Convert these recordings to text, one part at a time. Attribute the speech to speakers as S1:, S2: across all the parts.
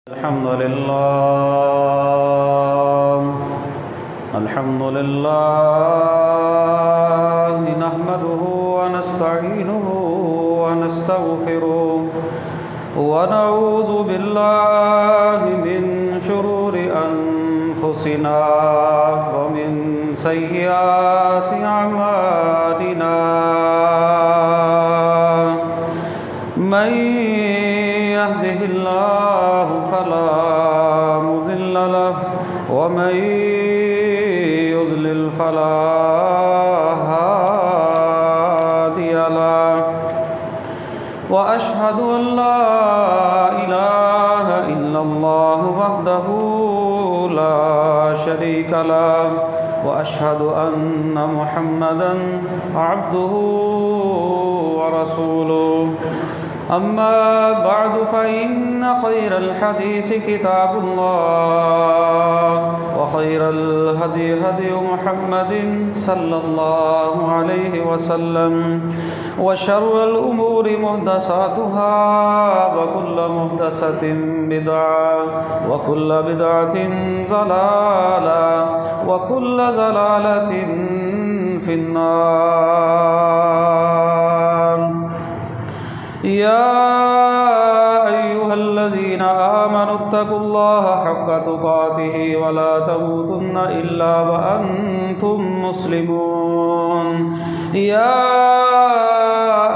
S1: الحمد لله نحمده ونستعينه ونستغفره ونعوذ بالله من شرور أنفسنا ومن سيئات أعمالنا من يهده الله فلا مضل له ومن يضلل فلا هادي له وأشهد أن لا إله إلا الله وحده لا شريك له وأشهد أن محمدًا عبده ورسوله أما بعد فإن خير الحديث كتاب الله وخير الهدي هدي محمد صلى الله عليه وسلم وشر الأمور محدثاتها وكل محدثة بدعة وكل بدعة ضلالة وكل ضلالة في النار. يا أيها الذين آمنوا اتقوا الله حق تقاته ولا تموتن إلا وأنتم مسلمون. يا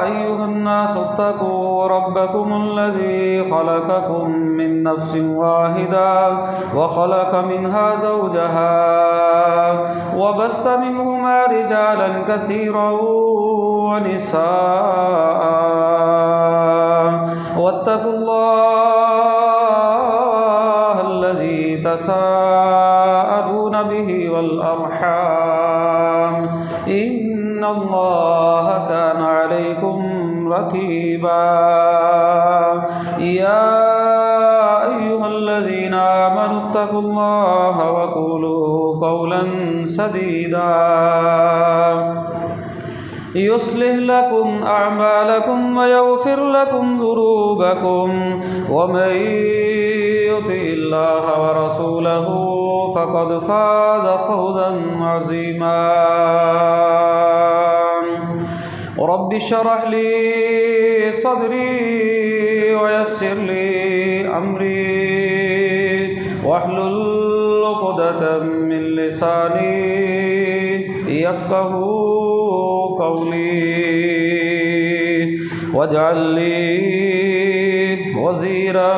S1: أيها الناس اتقوا ربكم الذي خلقكم من نفس واحدة وخلق منها زوجها وبث منهما رجالا كثيرا ونساء واتقوا الله الذي تساءلون به والأرحام إن الله كان عليكم رقيبا. يا أيها الذين آمنوا اتقوا الله وقولوا قولا سديدا يصلح لكم أعمالكم ويغفر لكم ذنوبكم ومن يطع الله ورسوله فقد فاز فوزا عظيما. رب اشرح لي صدري ويسر لي أمري واحلل عقدة من لساني يفقهوا قولي واجعل لي وزيرا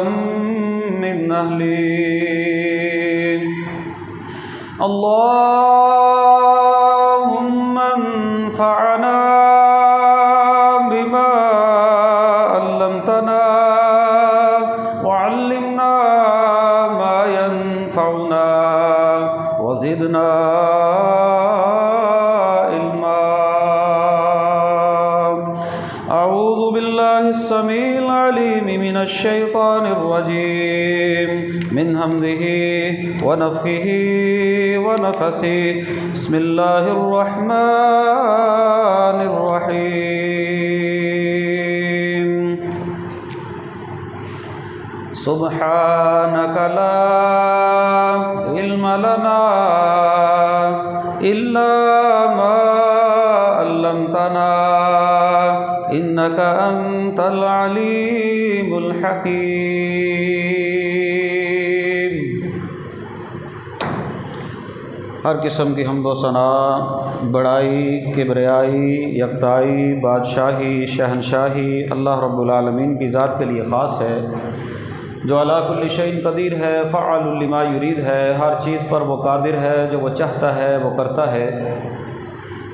S1: من أهلي. اللهم انفعنا بما علمتنا وعلمنا ما ينفعنا وزدنا السميع العليم من الشيطان الرجيم من همزه ونفخه ونفثه. بسم الله الرحمن الرحيم. سبحانك لا علم لنا إلا ما علمتنا إنك أنت العليم الحكيم. ہر قسم کی حمد و ثنا، بڑائی، کبریائی، یکتائی، بادشاہی، شہنشاہی اللہ رب العالمین کی ذات کے لیے خاص ہے، جو علی کل شیء قدیر ہے، فعال لما یرید ہے، ہر چیز پر وہ قادر ہے، جو وہ چاہتا ہے وہ کرتا ہے.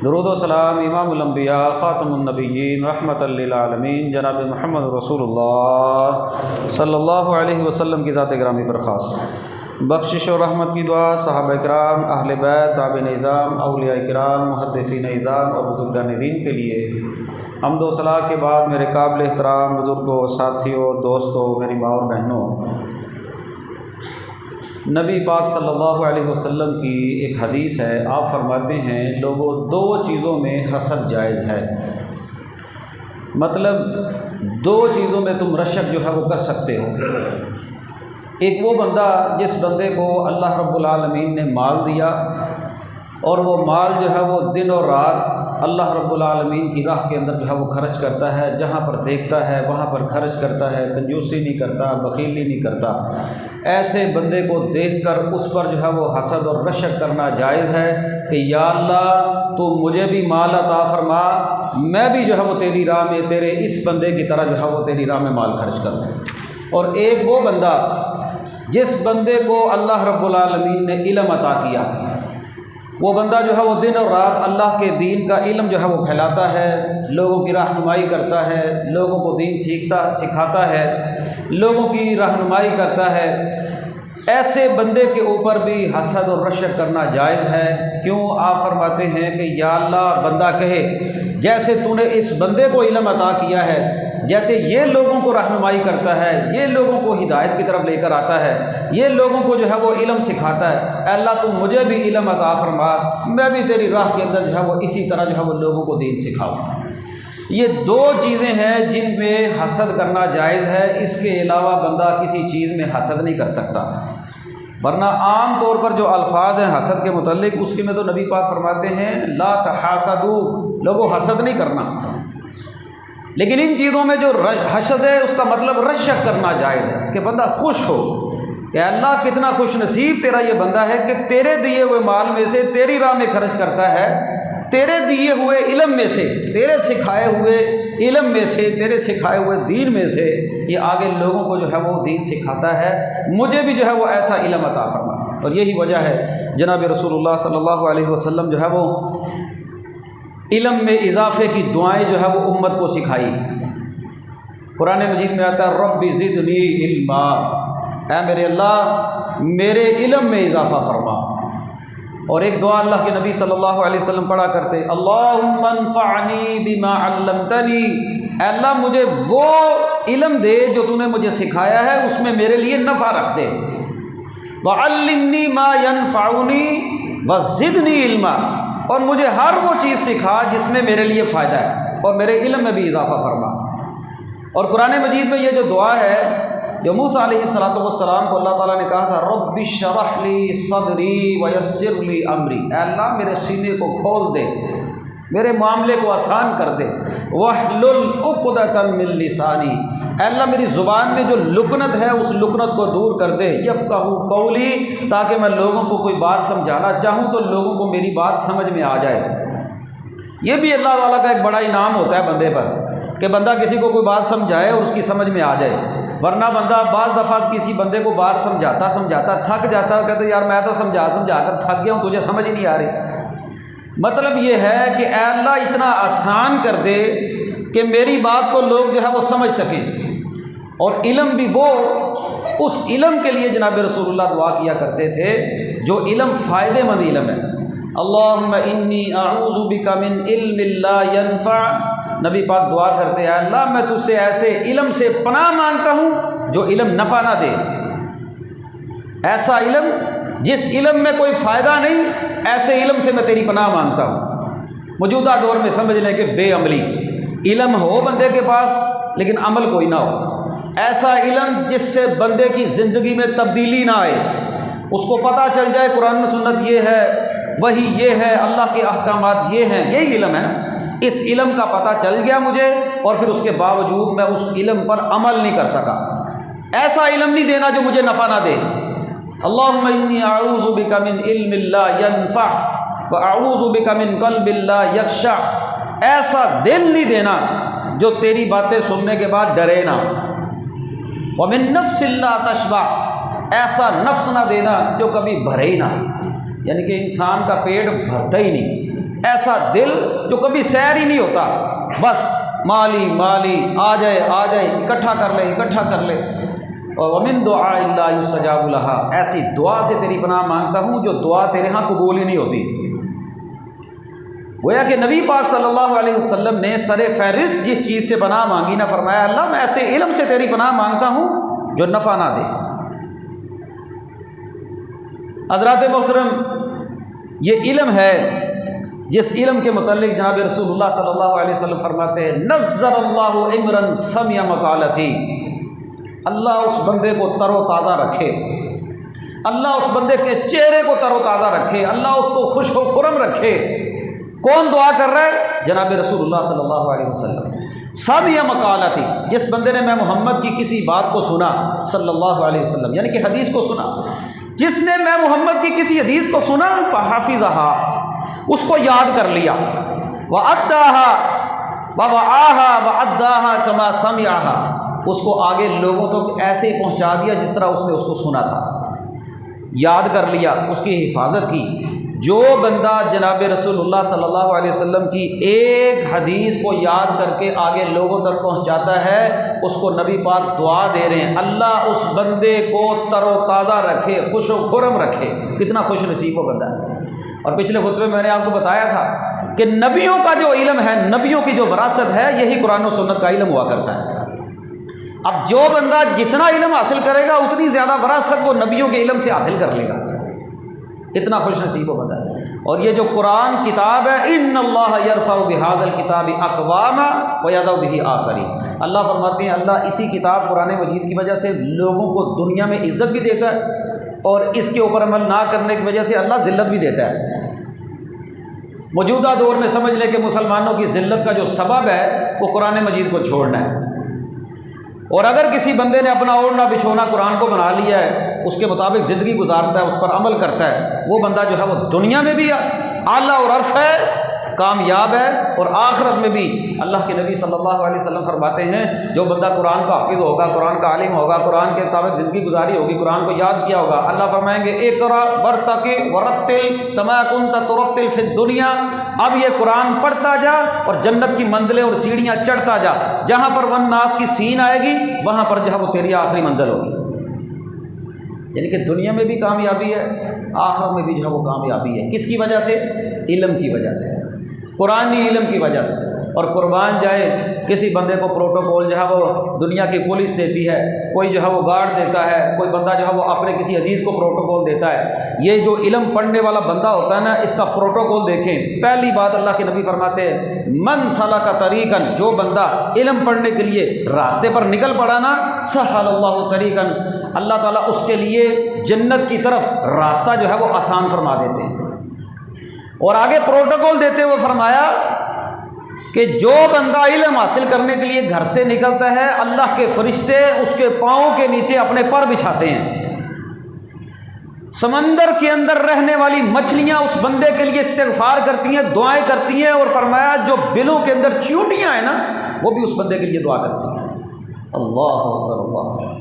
S1: درود و سلام امام الانبیاء خاتم النبیین رحمۃ للعالمین جناب محمد رسول اللہ صلی اللہ علیہ وسلم کی ذات گرامی پر خاص. بخشش و رحمت کی دعا صحابہ کرام، اہل بیت، تابعین نظام، اولیاء کرام، محدثین نظام اور بزرگان دین کے لیے. حمد و ثنا کے بعد میرے قابل احترام بزرگوں، ساتھیوں، دوستوں، میری ماں اور بہنوں، نبی پاک صلی اللہ علیہ وسلم کی ایک حدیث ہے. آپ فرماتے ہیں لوگوں دو چیزوں میں حسد جائز ہے. مطلب دو چیزوں میں تم رشک جو ہے وہ کر سکتے ہو. ایک وہ بندہ جس بندے کو اللہ رب العالمین نے مال دیا اور وہ مال جو ہے وہ دن اور رات اللہ رب العالمین کی راہ کے اندر جو ہے وہ خرچ کرتا ہے، جہاں پر دیکھتا ہے وہاں پر خرچ کرتا ہے، کنجوسی نہیں کرتا، بخیلی نہیں کرتا۔ ایسے بندے کو دیکھ کر اس پر جو ہے وہ حسد اور رشک کرنا جائز ہے کہ یا اللہ تو مجھے بھی مال عطا فرما، میں بھی جو ہے وہ تیری راہ میں تیرے اس بندے کی طرح جو ہے وہ تیری راہ میں مال خرچ کروں۔ اور ایک وہ بندہ جس بندے کو اللہ رب العالمین نے علم عطا کیا، وہ بندہ جو ہے وہ دن اور رات اللہ کے دین کا علم جو ہے وہ پھیلاتا ہے، لوگوں کی رہنمائی کرتا ہے، لوگوں کو دین سکھاتا ہے، لوگوں کی رہنمائی کرتا ہے۔ ایسے بندے کے اوپر بھی حسد اور رشک کرنا جائز ہے۔ کیوں؟ آپ فرماتے ہیں کہ یا اللہ، بندہ کہے جیسے تو نے اس بندے کو علم عطا کیا ہے، جیسے یہ لوگوں کو رہنمائی کرتا ہے، یہ لوگوں کو ہدایت کی طرف لے کر آتا ہے، یہ لوگوں کو جو ہے وہ علم سکھاتا ہے، اے اللہ تو مجھے بھی علم عطا فرما، میں بھی تیری راہ کے اندر جو ہے وہ اسی طرح جو ہے وہ لوگوں کو دین سکھاؤں۔ یہ دو چیزیں ہیں جن میں حسد کرنا جائز ہے، اس کے علاوہ بندہ کسی چیز میں حسد نہیں کر سکتا۔ ورنہ عام طور پر جو الفاظ ہیں حسد کے متعلق، اس کے میں تو نبی پاک فرماتے ہیں لا تحاسدوا، لوگوں حسد نہیں کرنا۔ لیکن ان چیزوں میں جو حسد ہے اس کا مطلب رشک کرنا جائز ہے، کہ بندہ خوش ہو کہ اللہ کتنا خوش نصیب تیرا یہ بندہ ہے کہ تیرے دیے ہوئے مال میں سے تیری راہ میں خرچ کرتا ہے، تیرے دیے ہوئے علم میں سے، تیرے سکھائے ہوئے علم میں سے، تیرے سکھائے ہوئے دین میں سے یہ آگے لوگوں کو جو ہے وہ دین سکھاتا ہے، مجھے بھی جو ہے وہ ایسا علم عطا فرما۔ اور یہی وجہ ہے جناب رسول اللہ صلی اللہ علیہ وسلم جو ہے وہ علم میں اضافے کی دعائیں جو ہے وہ امت کو سکھائی۔ قرآن مجید میں آتا ہے رب زدنی علما، اے میرے اللہ میرے علم میں اضافہ فرما۔ اور ایک دعا اللہ کے نبی صلی اللہ علیہ وسلم پڑھا کرتے اللہم انفعنی بما علمتنی، اے اللہ مجھے وہ علم دے جو تو نے مجھے سکھایا ہے، اس میں میرے لیے نفع رکھ دے۔ وعلمنی ما ینفعنی وزدنی علما، اور مجھے ہر وہ چیز سکھا جس میں میرے لیے فائدہ ہے اور میرے علم میں بھی اضافہ فرما۔ اور قرآن مجید میں یہ جو دعا ہے جو موسیٰ علیہ السلام کو اللہ تعالیٰ نے کہا تھا رب اشرح لی صدری ویسر لی امری، اے اللہ میرے سینے کو کھول دے، میرے معاملے کو آسان کر دے، واحلل عقدۃ من لسانی، اے اللہ میری زبان میں جو لکنت ہے اس لکنت کو دور کر دے، یفقہوا قولی، تاکہ میں لوگوں کو کوئی بات سمجھانا چاہوں تو لوگوں کو میری بات سمجھ میں آ جائے۔ یہ بھی اللہ تعالیٰ کا ایک بڑا انعام ہوتا ہے بندے پر کہ بندہ کسی کو کوئی بات سمجھائے اور اس کی سمجھ میں آ جائے۔ ورنہ بندہ بعض دفعہ کسی بندے کو بات سمجھاتا تھک جاتا ہے، کہتے یار میں تو سمجھا کر تھک گیا ہوں، تجھے سمجھ ہی نہیں آ رہی۔ مطلب یہ ہے کہ اے اللہ اتنا آسان کر دے کہ میری بات کو لوگ جو ہے وہ سمجھ سکیں۔ اور علم بھی وہ اس علم کے لیے جناب رسول اللہ دعا کیا کرتے تھے جو علم فائدہ مند علم ہے۔ اللہم انی اعوذ بک من علم لا ینفع، نبی پاک دعا کرتے ہیں اللہ میں تجھ سے ایسے علم سے پناہ مانگتا ہوں جو علم نفع نہ دے، ایسا علم جس علم میں کوئی فائدہ نہیں، ایسے علم سے میں تیری پناہ مانگتا ہوں۔ موجودہ دور میں سمجھ لیں کہ بے عملی، علم ہو بندے کے پاس لیکن عمل کوئی نہ ہو، ایسا علم جس سے بندے کی زندگی میں تبدیلی نہ آئے، اس کو پتہ چل جائے قرآن و سنت یہ ہے، وہی یہ ہے، اللہ کے احکامات یہ ہیں، یہی علم ہے۔ اس علم کا پتہ چل گیا مجھے اور پھر اس کے باوجود میں اس علم پر عمل نہیں کر سکا، ایسا علم نہیں دینا جو مجھے نفع نہ دے۔ اللہم انی اعوذ بک من علم لا ینفع واعوذ بک من قلب لا یخشع، ایسا دل نہیں دینا جو تیری باتیں سننے کے بعد ڈرے نہ، ومن نفس لا تشبع، ایسا نفس نہ دینا جو کبھی بھرے ہی نہ، یعنی کہ انسان کا پیٹ بھرتا ہی نہیں، ایسا دل جو کبھی سیر ہی نہیں ہوتا، بس مالی آ جائے اکٹھا کر لے۔ اور ومن دعاء لا یستجاب لہا، ایسی دعا سے تیری پناہ مانگتا ہوں جو دعا تیرے ہاں قبول ہی نہیں ہوتی۔ گویا کہ نبی پاک صلی اللہ علیہ وسلم نے سر فہرست جس چیز سے پناہ مانگی نہ، فرمایا اللہ میں ایسے علم سے تیری پناہ مانگتا ہوں جو نفع نہ دے۔ حضرات محترم، یہ علم ہے جس علم کے متعلق جناب رسول اللہ صلی اللہ علیہ وسلم فرماتے ہیں نظر اللہ امرا سمع مقالتی، اللہ اس بندے کو تر و تازہ رکھے، اللہ اس بندے کے چہرے کو تر و تازہ رکھے، اللہ اس کو خوش و خرم رکھے۔ کون دعا کر رہا ہے؟ جناب رسول اللہ صلی اللہ علیہ وسلم۔ سامع مقالتی، جس بندے نے میں محمد کی کسی بات کو سنا صلی اللہ علیہ وسلم، یعنی کہ حدیث کو سنا، جس نے میں محمد کی کسی حدیث کو سنا، فحافظھا، اس کو یاد کر لیا، وأداھا ووعاھا وأداھا کما سمعھا، اس کو آگے لوگوں تک ایسے پہنچا دیا جس طرح اس نے اس کو سنا تھا، یاد کر لیا، اس کی حفاظت کی۔ جو بندہ جناب رسول اللہ صلی اللہ علیہ وسلم کی ایک حدیث کو یاد کر کے آگے لوگوں تک پہنچاتا ہے، اس کو نبی پاک دعا دے رہے ہیں اللہ اس بندے کو تر و تازہ رکھے، خوش و خرم رکھے۔ کتنا خوش نصیب وہ بندہ ہے۔ اور پچھلے خطبے میں نے آپ کو بتایا تھا کہ نبیوں کا جو علم ہے، نبیوں کی جو وراثت ہے، یہی قرآن و سنت کا علم ہوا کرتا ہے۔ اب جو بندہ جتنا علم حاصل کرے گا اتنی زیادہ وراثت وہ نبیوں کے علم سے حاصل کر لے گا، اتنا خوش نصیب ہو بندہ ہے۔ اور یہ جو قرآن کتاب ہے، ان اللہ یرفع بہذا الکتاب اقواما ویضع بہ آخرین، اللہ فرماتے ہیں اللہ اسی کتاب قرآن مجید کی وجہ سے لوگوں کو دنیا میں عزت بھی دیتا ہے، اور اس کے اوپر عمل نہ کرنے کی وجہ سے اللہ ذلت بھی دیتا ہے۔ موجودہ دور میں سمجھ لیں کہ مسلمانوں کی ذلت کا جو سبب ہے وہ قرآن مجید کو چھوڑنا ہے، اور اگر کسی بندے نے اپنا اوڑھنا بچھونا قرآن کو بنا لیا ہے، اس کے مطابق زندگی گزارتا ہے، اس پر عمل کرتا ہے، وہ بندہ جو ہے وہ دنیا میں بھی اعلیٰ اور عرف ہے، کامیاب ہے، اور آخرت میں بھی۔ اللہ کے نبی صلی اللہ علیہ وسلم فرماتے ہیں جو بندہ قرآن کا حافظ ہوگا، قرآن کا عالم ہوگا، قرآن کے مطابق زندگی گزاری ہوگی، قرآن کو یاد کیا ہوگا، اللہ فرمائیں گے اقرأ ورتقِ ورتل کما کنت ترتل فی الدنیا، اب یہ قرآن پڑھتا جا اور جنت کی منزلیں اور سیڑھیاں چڑھتا جا، جہاں پر والناس کی سین آئے گی وہاں پر جو ہے وہ تیری آخری منزل ہوگی۔ یعنی کہ دنیا میں بھی کامیابی ہے، آخرت میں بھی جو ہے وہ کامیابی ہے۔ کس کی وجہ سے؟ علم کی وجہ سے، قرآنی علم کی وجہ سے۔ اور قربان جائے کسی بندے کو پروٹوکول جو ہے وہ دنیا کی پولیس دیتی ہے، کوئی جو ہے وہ گارڈ دیتا ہے، کوئی بندہ جو ہے وہ اپنے کسی عزیز کو پروٹوکول دیتا ہے۔ یہ جو علم پڑھنے والا بندہ ہوتا ہے نا، اس کا پروٹوکول دیکھیں۔ پہلی بات اللہ کے نبی فرماتے ہیں من سلک طریقا، جو بندہ علم پڑھنے کے لیے راستے پر نکل پڑا نا، سہل اللہ طریقا، اللہ تعالیٰ اس کے لیے جنت کی طرف راستہ جو ہے وہ آسان فرما دیتے ہیں۔ اور آگے پروٹوکول دیتے ہوئے فرمایا کہ جو بندہ علم حاصل کرنے کے لیے گھر سے نکلتا ہے، اللہ کے فرشتے اس کے پاؤں کے نیچے اپنے پر بچھاتے ہیں۔ سمندر کے اندر رہنے والی مچھلیاں اس بندے کے لیے استغفار کرتی ہیں، دعائیں کرتی ہیں، اور فرمایا جو بلوں کے اندر چیونٹیاں ہیں نا، وہ بھی اس بندے کے لیے دعا کرتی ہیں۔ اللہ اکبر اللہ۔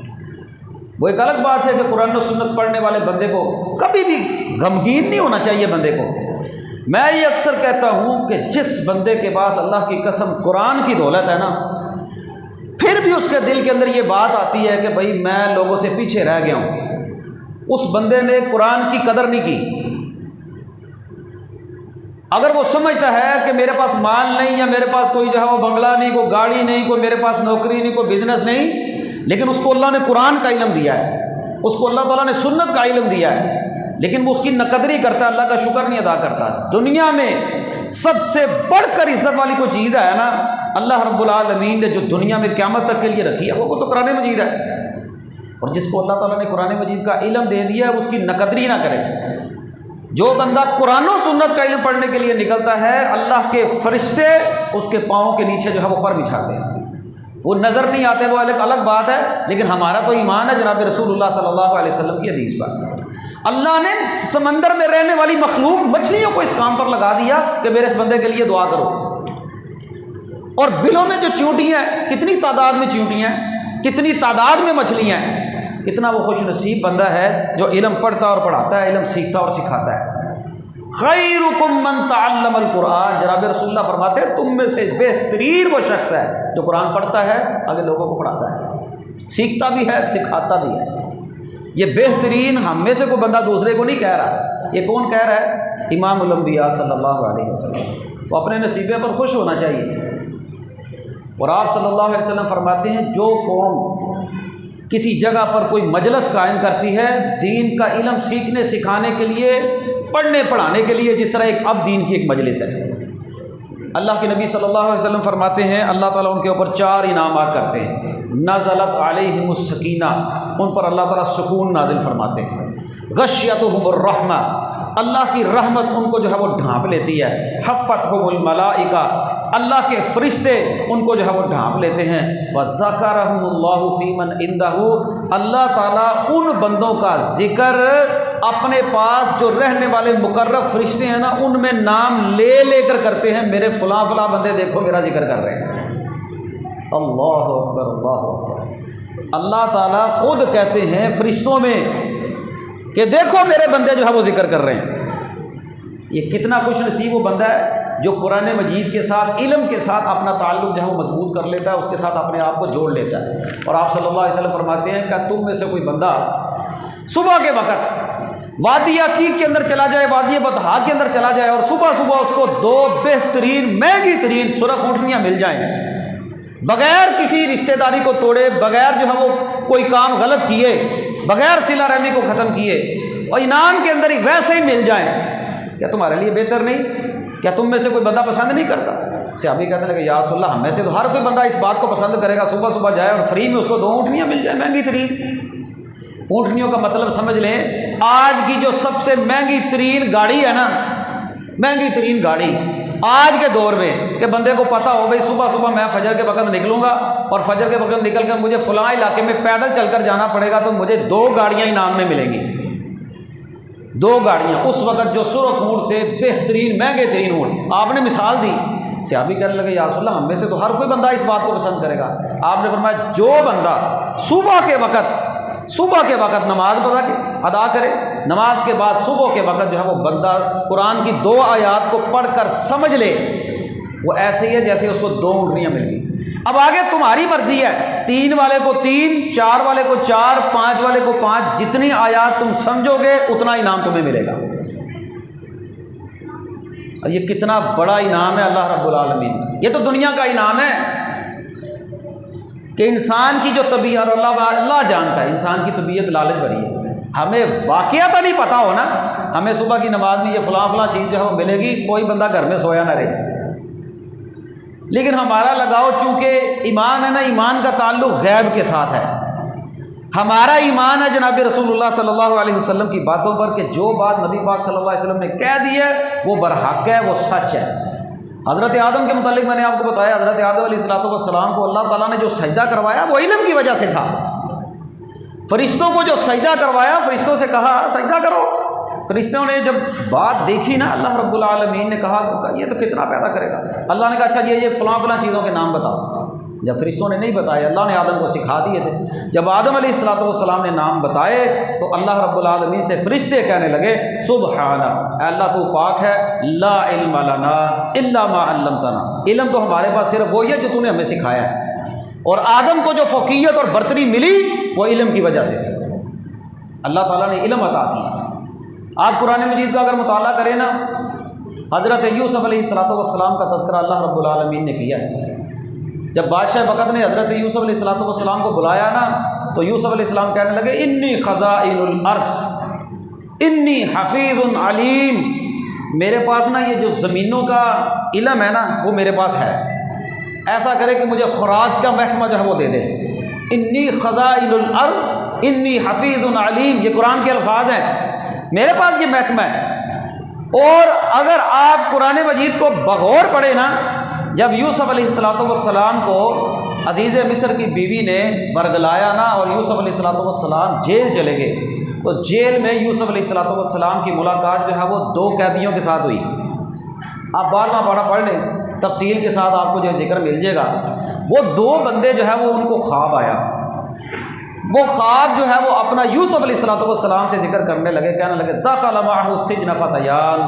S1: وہ ایک الگ بات ہے کہ قرآن و سنت پڑھنے والے بندے کو کبھی بھی غمگین نہیں ہونا چاہیے بندے کو۔ میں یہ اکثر کہتا ہوں کہ جس بندے کے پاس اللہ کی قسم قرآن کی دولت ہے نا، پھر بھی اس کے دل کے اندر یہ بات آتی ہے کہ بھائی میں لوگوں سے پیچھے رہ گیا ہوں، اس بندے نے قرآن کی قدر نہیں کی۔ اگر وہ سمجھتا ہے کہ میرے پاس مال نہیں، یا میرے پاس کوئی جو ہے وہ بنگلہ نہیں، کوئی گاڑی نہیں، کوئی میرے پاس نوکری نہیں، کوئی بزنس نہیں، لیکن اس کو اللہ نے قرآن کا علم دیا ہے، اس کو اللہ تعالیٰ نے سنت کا علم دیا ہے، لیکن وہ اس کی نقدری کرتا ہے، اللہ کا شکر نہیں ادا کرتا۔ دنیا میں سب سے بڑھ کر عزت والی کوئی چیز ہے نا، اللہ رب العالمین نے جو دنیا میں قیامت تک کے لیے رکھی ہے وہ تو قرآن مجید ہے۔ اور جس کو اللہ تعالیٰ نے قرآن مجید کا علم دے دیا ہے اس کی نقدری نہ کرے۔ جو بندہ قرآن و سنت کا علم پڑھنے کے لیے نکلتا ہے، اللہ کے فرشتے اس کے پاؤں کے نیچے جو ہے وہ پر بچھاتے ہیں۔ وہ نظر نہیں آتے، وہ ایک الگ بات ہے، لیکن ہمارا تو ایمان ہے جناب رسول اللہ صلی اللہ علیہ وسلم کی حدیث پر۔ اللہ نے سمندر میں رہنے والی مخلوق مچھلیوں کو اس کام پر لگا دیا کہ میرے اس بندے کے لیے دعا کرو۔ اور بلوں میں جو چیونٹیاں ہیں، کتنی تعداد میں چیونٹیاں ہیں، کتنی تعداد میں مچھلیاں ہیں، کتنا وہ خوش نصیب بندہ ہے جو علم پڑھتا اور پڑھاتا ہے، علم سیکھتا اور سکھاتا ہے۔ خیرکم من تعلم القرآن، جناب رسول اللہ فرماتے ہیں تم میں سے بہترین وہ شخص ہے جو قرآن پڑھتا ہے، آگے لوگوں کو پڑھاتا ہے، سیکھتا بھی ہے، سکھاتا بھی ہے۔ یہ بہترین ہم میں سے کوئی بندہ دوسرے کو نہیں کہہ رہا، یہ کون کہہ رہا ہے؟ امام الانبیاء صلی اللہ علیہ وسلم۔ وہ اپنے نصیبے پر خوش ہونا چاہیے۔ اور آپ صلی اللہ علیہ وسلم فرماتے ہیں جو قوم کسی جگہ پر کوئی مجلس قائم کرتی ہے دین کا علم سیکھنے سکھانے کے لیے، پڑھنے پڑھانے کے لیے، جس طرح ایک اب دین کی ایک مجلس ہے، اللہ کے نبی صلی اللہ علیہ وسلم فرماتے ہیں اللہ تعالیٰ ان کے اوپر 4 انعامات کرتے ہیں۔ نزلت علیہم السکینہ، ان پر اللہ تعالیٰ سکون نازل فرماتے ہیں۔ غشیتہم الرحمہ، اللہ کی رحمت ان کو جو ہے وہ ڈھانپ لیتی ہے۔ حفتہم الملائکہ، اللہ کے فرشتے ان کو جو ہے وہ ڈھانپ لیتے ہیں۔ وذکرہم اللہ فی من عندہ، اللہ تعالیٰ ان بندوں کا ذکر اپنے پاس جو رہنے والے مقرب فرشتے ہیں نا ان میں نام لے لے کر کرتے ہیں، میرے فلاں فلاں بندے دیکھو میرا ذکر کر رہے ہیں۔ اللہ اکبر اللہ اکبر، اللہ تعالیٰ خود کہتے ہیں فرشتوں میں کہ دیکھو میرے بندے جو ہے وہ ذکر کر رہے ہیں۔ یہ کتنا خوش نصیب وہ بندہ ہے جو قرآن مجید کے ساتھ، علم کے ساتھ اپنا تعلق جو ہے وہ مضبوط کر لیتا ہے، اس کے ساتھ اپنے آپ کو جوڑ لیتا ہے۔ اور آپ صلی اللہ علیہ وسلم فرماتے ہیں کہ تم میں سے کوئی بندہ صبح کے وقت وادی عقیق کے اندر چلا جائے، وادی بطحا کے اندر چلا جائے، اور صبح صبح اس کو 2 بہترین مہنگی ترین سرخ اونٹنیاں مل جائیں، بغیر کسی رشتہ داری کو توڑے، بغیر جو ہے وہ کوئی کام غلط کیے، بغیر صلہ رحمی کو ختم کیے، اور انعام کے اندر ہی ویسے ہی مل جائیں، کیا تمہارے لیے بہتر نہیں؟ کیا تم میں سے کوئی بندہ پسند نہیں کرتا؟ صحابی کہتے ہیں کہ یا رسول اللہ، ہم میں سے تو ہر کوئی بندہ اس بات کو پسند کرے گا صبح صبح جائے اور فری میں اس کو 2 اونٹنیاں مل جائیں مہنگی ترین۔ اونٹنیوں کا مطلب سمجھ لیں، آج کی جو سب سے مہنگی ترین گاڑی ہے نا، مہنگی ترین گاڑی آج کے دور میں، کہ بندے کو پتہ ہو بھائی صبح صبح میں فجر کے وقت نکلوں گا اور فجر کے وقت نکل کر مجھے فلاں علاقے میں پیدل چل کر جانا پڑے گا، تو مجھے 2 گاڑیاں انعام میں ملیں گی، 2 گاڑیاں۔ اس وقت جو سرخ اونٹ تھے، بہترین مہنگے ترین اونٹ، آپ نے مثال دی۔ صحابی کہنے لگے یا رسول اللہ، ہم میں سے تو ہر کوئی بندہ اس بات کو پسند کرے گا۔ آپ نے فرمایا جو بندہ صبح کے وقت نماز ادا کرے، نماز کے بعد صبح کے وقت جو ہے وہ بندہ قرآن کی 2 آیات کو پڑھ کر سمجھ لے، وہ ایسے ہی ہے جیسے اس کو 2 اونٹنیاں مل گئی۔ اب آگے تمہاری مرضی ہے، 3 والے کو 3، 4 والے کو 4، 5 والے کو 5، جتنی آیات تم سمجھو گے اتنا انعام تمہیں ملے گا۔ اور یہ کتنا بڑا انعام ہے اللہ رب العالمین کا، یہ تو دنیا کا انعام ہے کہ انسان کی جو طبیعت، اور اللہ جانتا ہے انسان کی طبیعت لالچ بھری ہے، ہمیں واقعہ تو نہیں پتہ ہونا، ہمیں صبح کی نماز میں یہ فلاں چیز جو ہے وہ ملے گی، کوئی بندہ گھر میں سویا نہ رہے، لیکن ہمارا لگاؤ چونکہ ایمان ہے نا، ایمان کا تعلق غیب کے ساتھ ہے۔ ہمارا ایمان ہے جناب رسول اللہ صلی اللہ علیہ وسلم کی باتوں پر، کہ جو بات نبی پاک صلی اللہ علیہ وسلم نے کہہ دی ہے وہ برحق ہے، وہ سچ ہے۔ حضرت آدم کے متعلق میں نے آپ کو بتایا، حضرت آدم علیہ السلام کو اللہ تعالیٰ نے جو سجدہ کروایا وہ علم کی وجہ سے تھا۔ فرشتوں کو جو سجدہ کروایا، فرشتوں سے کہا سجدہ کرو، فرشتوں نے جب بات دیکھی نا، اللہ رب العالمین نے کہا یہ تو فتنہ پیدا کرے گا۔ اللہ نے کہا اچھا یہ فلاں چیزوں کے نام بتاؤ۔ جب فرشتوں نے نہیں بتائے، اللہ نے آدم کو سکھا دیے تھے، جب آدم علیہ السلام نے نام بتائے تو اللہ رب العالمین سے فرشتے کہنے لگے سبحانہ، اے اللہ تو پاک ہے، لا علم لنا الا ما علمتنا، علم تو ہمارے پاس صرف وہی ہے جو تو نے ہمیں سکھایا ہے۔ اور آدم کو جو فوقیت اور برتری ملی وہ علم کی وجہ سے تھی، اللہ تعالیٰ نے علم عطا کیا۔ آپ قرآن مجید کا اگر مطالعہ کریں نا، حضرت یوسف علیہ السلام کا تذکرہ اللہ رب العالمین نے کیا ہے۔ جب بادشاہ وقت نے حضرت یوسف علیہ السلام کو بلایا نا، تو یوسف علیہ السلام کہنے لگے انی خزائن الارض انی حفیظ علیم، میرے پاس نا یہ جو زمینوں کا علم ہے نا وہ میرے پاس ہے، ایسا کرے کہ مجھے خوراک کا محکمہ جو ہے وہ دے دے۔ انی خزائن الارض انی حفیظ علیم، یہ قرآن کے الفاظ ہیں، میرے پاس یہ محکمہ ہے۔ اور اگر آپ قرآن مجید کو بغور پڑھیں نا، جب یوسف علیہ السلام کو عزیز مصر کی بیوی نے برگلایا نا اور یوسف علیہ السلام جیل چلے گئے، تو جیل میں یوسف علیہ السلام کی ملاقات جو ہے وہ 2 قیدیوں کے ساتھ ہوئی۔ آپ بار بار پڑھ لیں، تفصیل کے ساتھ آپ کو جو ذکر مل جائے گا۔ وہ 2 بندے جو ہے وہ ان کو خواب آیا، وہ خواب جو ہے وہ اپنا یوسف علیہ السلام سے ذکر کرنے لگے، کہنے لگے دخل معه السجن فتیان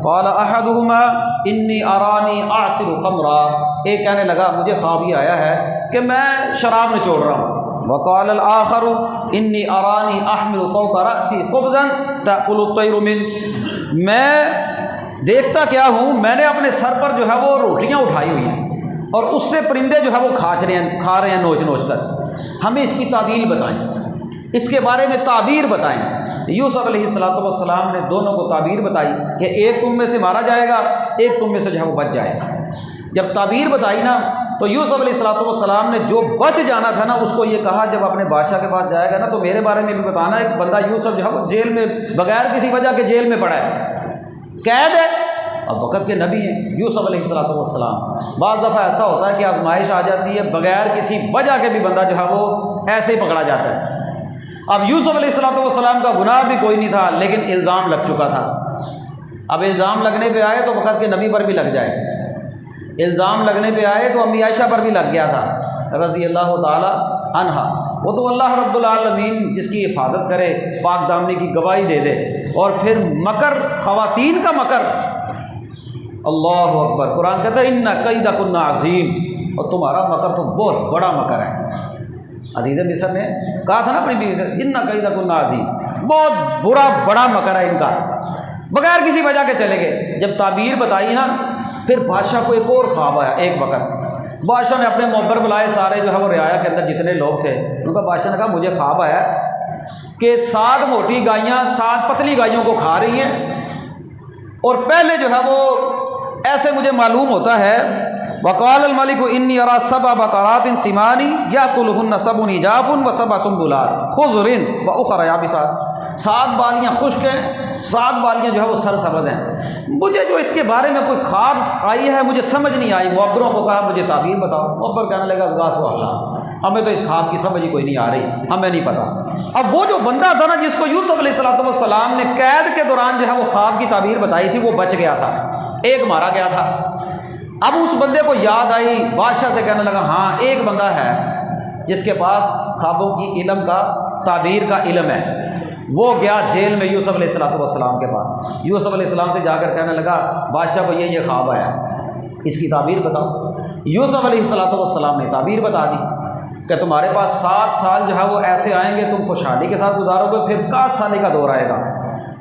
S1: قال احدهما انی ارانی اعصر خمرا، ایک کہنے لگا مجھے خواب یہ آیا ہے کہ میں شراب نچوڑ رہا ہوں، وقال الاخر انی ارانی احمل فوق رأسی خبزا تأکل الطیر منه، میں دیکھتا کیا ہوں، میں نے اپنے سر پر جو ہے وہ روٹیاں اٹھائی ہوئی ہیں اور اس سے پرندے جو ہے وہ کھا رہے ہیں نوچ نوچ کر، ہمیں اس کی تعبیر بتائیں، اس کے بارے میں تعبیر بتائیں۔ یوسف علیہ السلام نے دونوں کو تعبیر بتائی کہ ایک تم میں سے مارا جائے گا، ایک تم میں سے جو ہے وہ بچ جائے گا۔ جب تعبیر بتائی نا تو یوسف علیہ السلام نے جو بچ جانا تھا نا اس کو یہ کہا جب اپنے بادشاہ کے پاس جائے گا نا تو میرے بارے میں بھی بتانا ایک بندہ یوسف جو ہے وہ جیل میں بغیر کسی وجہ کے جیل میں پڑا ہے، قید ہے، اب وقت کے نبی ہیں یوسف علیہ السلام۔ بعض دفعہ ایسا ہوتا ہے کہ آزمائش آ جاتی ہے بغیر کسی وجہ کے بھی بندہ جو ہے وہ ایسے ہی پکڑا جاتا ہے۔ اب یوسف علیہ السلام کا گناہ بھی کوئی نہیں تھا لیکن الزام لگ چکا تھا۔ اب الزام لگنے پہ آئے تو وقت کے نبی پر بھی لگ جائے، الزام لگنے پہ آئے تو امی عائشہ پر بھی لگ گیا تھا رضی اللہ تعالی عنہا۔ وہ تو اللہ رب العالمین جس کی حفاظت کرے، پاک دامنی کی گواہی دے دے، اور پھر مکر، خواتین کا مکر، اللہ اکبر، قرآن کہتا ہے ان کیدکن عظیم، اور تمہارا مکر تو بہت بڑا مکر ہے۔ عزیز مصر نے کہا تھا نا اپنی بیوی سے ان کیدکن عظیم، بہت برا بڑا مکر ہے ان کا، بغیر کسی وجہ کے چلے گئے۔ جب تعبیر بتائی نا پھر بادشاہ کو ایک اور خواب آیا۔ ایک وقت بادشاہ نے اپنے معبر بلائے، سارے جو ہے وہ رعایا کے اندر جتنے لوگ تھے ان کا، بادشاہ نے کہا مجھے خواب آیا کہ 7 موٹی گائیاں 7 پتلی گائیوں کو کھا رہی ہیں، اور پہلے جو ہے وہ ایسے مجھے معلوم ہوتا ہے وقال الملک انی ارى 7 بقرات سمان یاکلهن 7 عجاف و7 سنبلات خضر واخر یابسات، 7 بالیاں خشک ہیں، 7 بالیاں جو ہے وہ سرسبز ہیں۔ مجھے جو اس کے بارے میں کوئی خواب آئی ہے مجھے سمجھ نہیں آئی۔ معبروں کو کہا مجھے تعبیر بتاؤ، معبر کہنے لگا ازغاث و احلام، ہمیں تو اس خواب کی سمجھ ہی کوئی نہیں آ رہی، ہمیں نہیں پتہ۔ اب وہ جو بندہ تھا نا جس کو یوسف علیہ السلام نے قید کے دوران جو ہے وہ خواب کی تعبیر بتائی تھی، وہ بچ گیا تھا، ایک مارا گیا تھا۔ اب اس بندے کو یاد آئی، بادشاہ سے کہنے لگا ہاں ایک بندہ ہے جس کے پاس خوابوں کی علم کا، تعبیر کا علم ہے۔ وہ گیا جیل میں یوسف علیہ السلام کے پاس، یوسف علیہ السلام سے جا کر کہنے لگا بادشاہ کو یہ خواب آیا، اس کی تعبیر بتاؤ۔ یوسف علیہ السلام نے تعبیر بتا دی کہ تمہارے پاس 7 سال جو ہے وہ ایسے آئیں گے، تم خوشحالی کے ساتھ گزارو گے، پھر 61 سالی کا دور آئے گا۔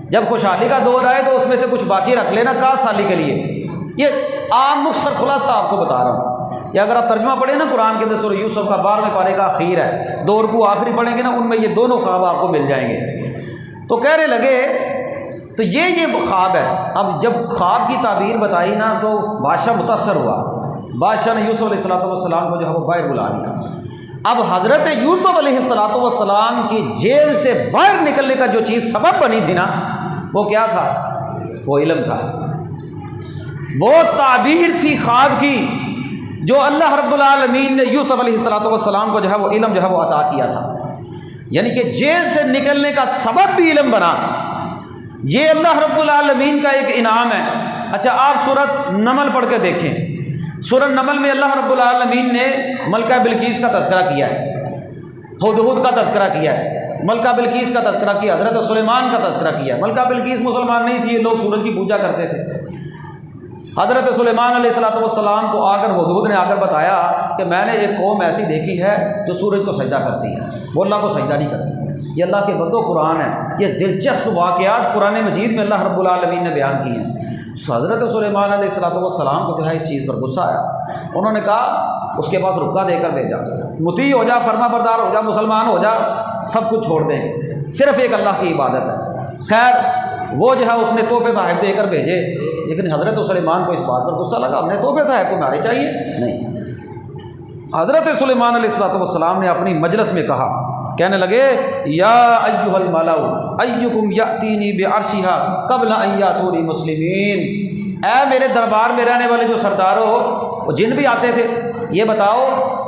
S1: جب خوشحالی کا دور آئے تو اس میں سے کچھ باقی رکھ لینا 61 سالی کے لیے۔ یہ عام مختصر خلاصہ آپ کو بتا رہا ہوں۔ یا اگر آپ ترجمہ پڑھیں نا قرآن کے اندر سورہ یوسف کا 12ویں پارے کا اخیر ہے، 2 رکوع آخری پڑھیں گے نا، ان میں یہ دونوں خواب آپ کو مل جائیں گے۔ تو کہنے لگے تو یہ خواب ہے۔ اب جب خواب کی تعبیر بتائی نا تو بادشاہ متاثر ہوا، بادشاہ نے یوسف علیہ السلام کو جو ہے وہ باہر بلا لیا۔ اب حضرت یوسف علیہ السلام کی جیل سے باہر نکلنے کا جو چیز سبب بنی تھی نا وہ کیا تھا؟ وہ علم تھا، وہ تعبیر تھی خواب کی جو اللہ رب العالمین نے یوسف علیہ السلام کو جو ہے وہ علم جو ہے وہ عطا کیا تھا، یعنی کہ جیل سے نکلنے کا سبب بھی علم بنا۔ یہ اللہ رب العالمین کا ایک انعام ہے۔ اچھا آپ سورۃ نمل پڑھ کے دیکھیں، سورۃ نمل میں اللہ رب العالمین نے ملکہ بلقیس کا تذکرہ کیا ہے، ہدہد کا تذکرہ کیا ہے، ملکہ بلقیس کا تذکرہ کیا، حضرت سلیمان کا تذکرہ کیا۔ ملکہ بلقیس مسلمان نہیں تھی، یہ لوگ سورج کی پوجا کرتے تھے۔ حضرت سلیمان علیہ السلام کو آ کر ہدہد نے آ کر بتایا کہ میں نے ایک قوم ایسی دیکھی ہے جو سورج کو سجدہ کرتی ہے، وہ اللہ کو سجدہ نہیں کرتی۔ یہ اللہ کے بندو قرآن ہے، یہ دلچسپ واقعات قرآن مجید میں اللہ رب العالمین نے بیان کیے ہیں۔ حضرت سلیمان علیہ السلام کو جو ہے اس چیز پر غصہ آیا، انہوں نے کہا اس کے پاس رکا دے کر بھیجا، مطیع ہو جا، فرما بردار ہو جا، مسلمان ہو جا، سب کچھ چھوڑ دیں گے، صرف ایک اللہ کی عبادت ہے۔ خیر وہ جو ہے اس نے تحفے تحائف دے کر بھیجے، لیکن حضرت سلیمان کو اس بات پر غصہ لگا، ہم نے تحفے تحائف تمہارے چاہیے نہیں۔ حضرت سلیمان علیہ السلام نے اپنی مجلس میں کہا، کہنے لگے یا ایھا الملأ ایکم یاتینی بعرشھا قبل ان یاتونی مسلمین، اے میرے دربار میں رہنے والے جو سردارو، وہ جن بھی آتے تھے، یہ بتاؤ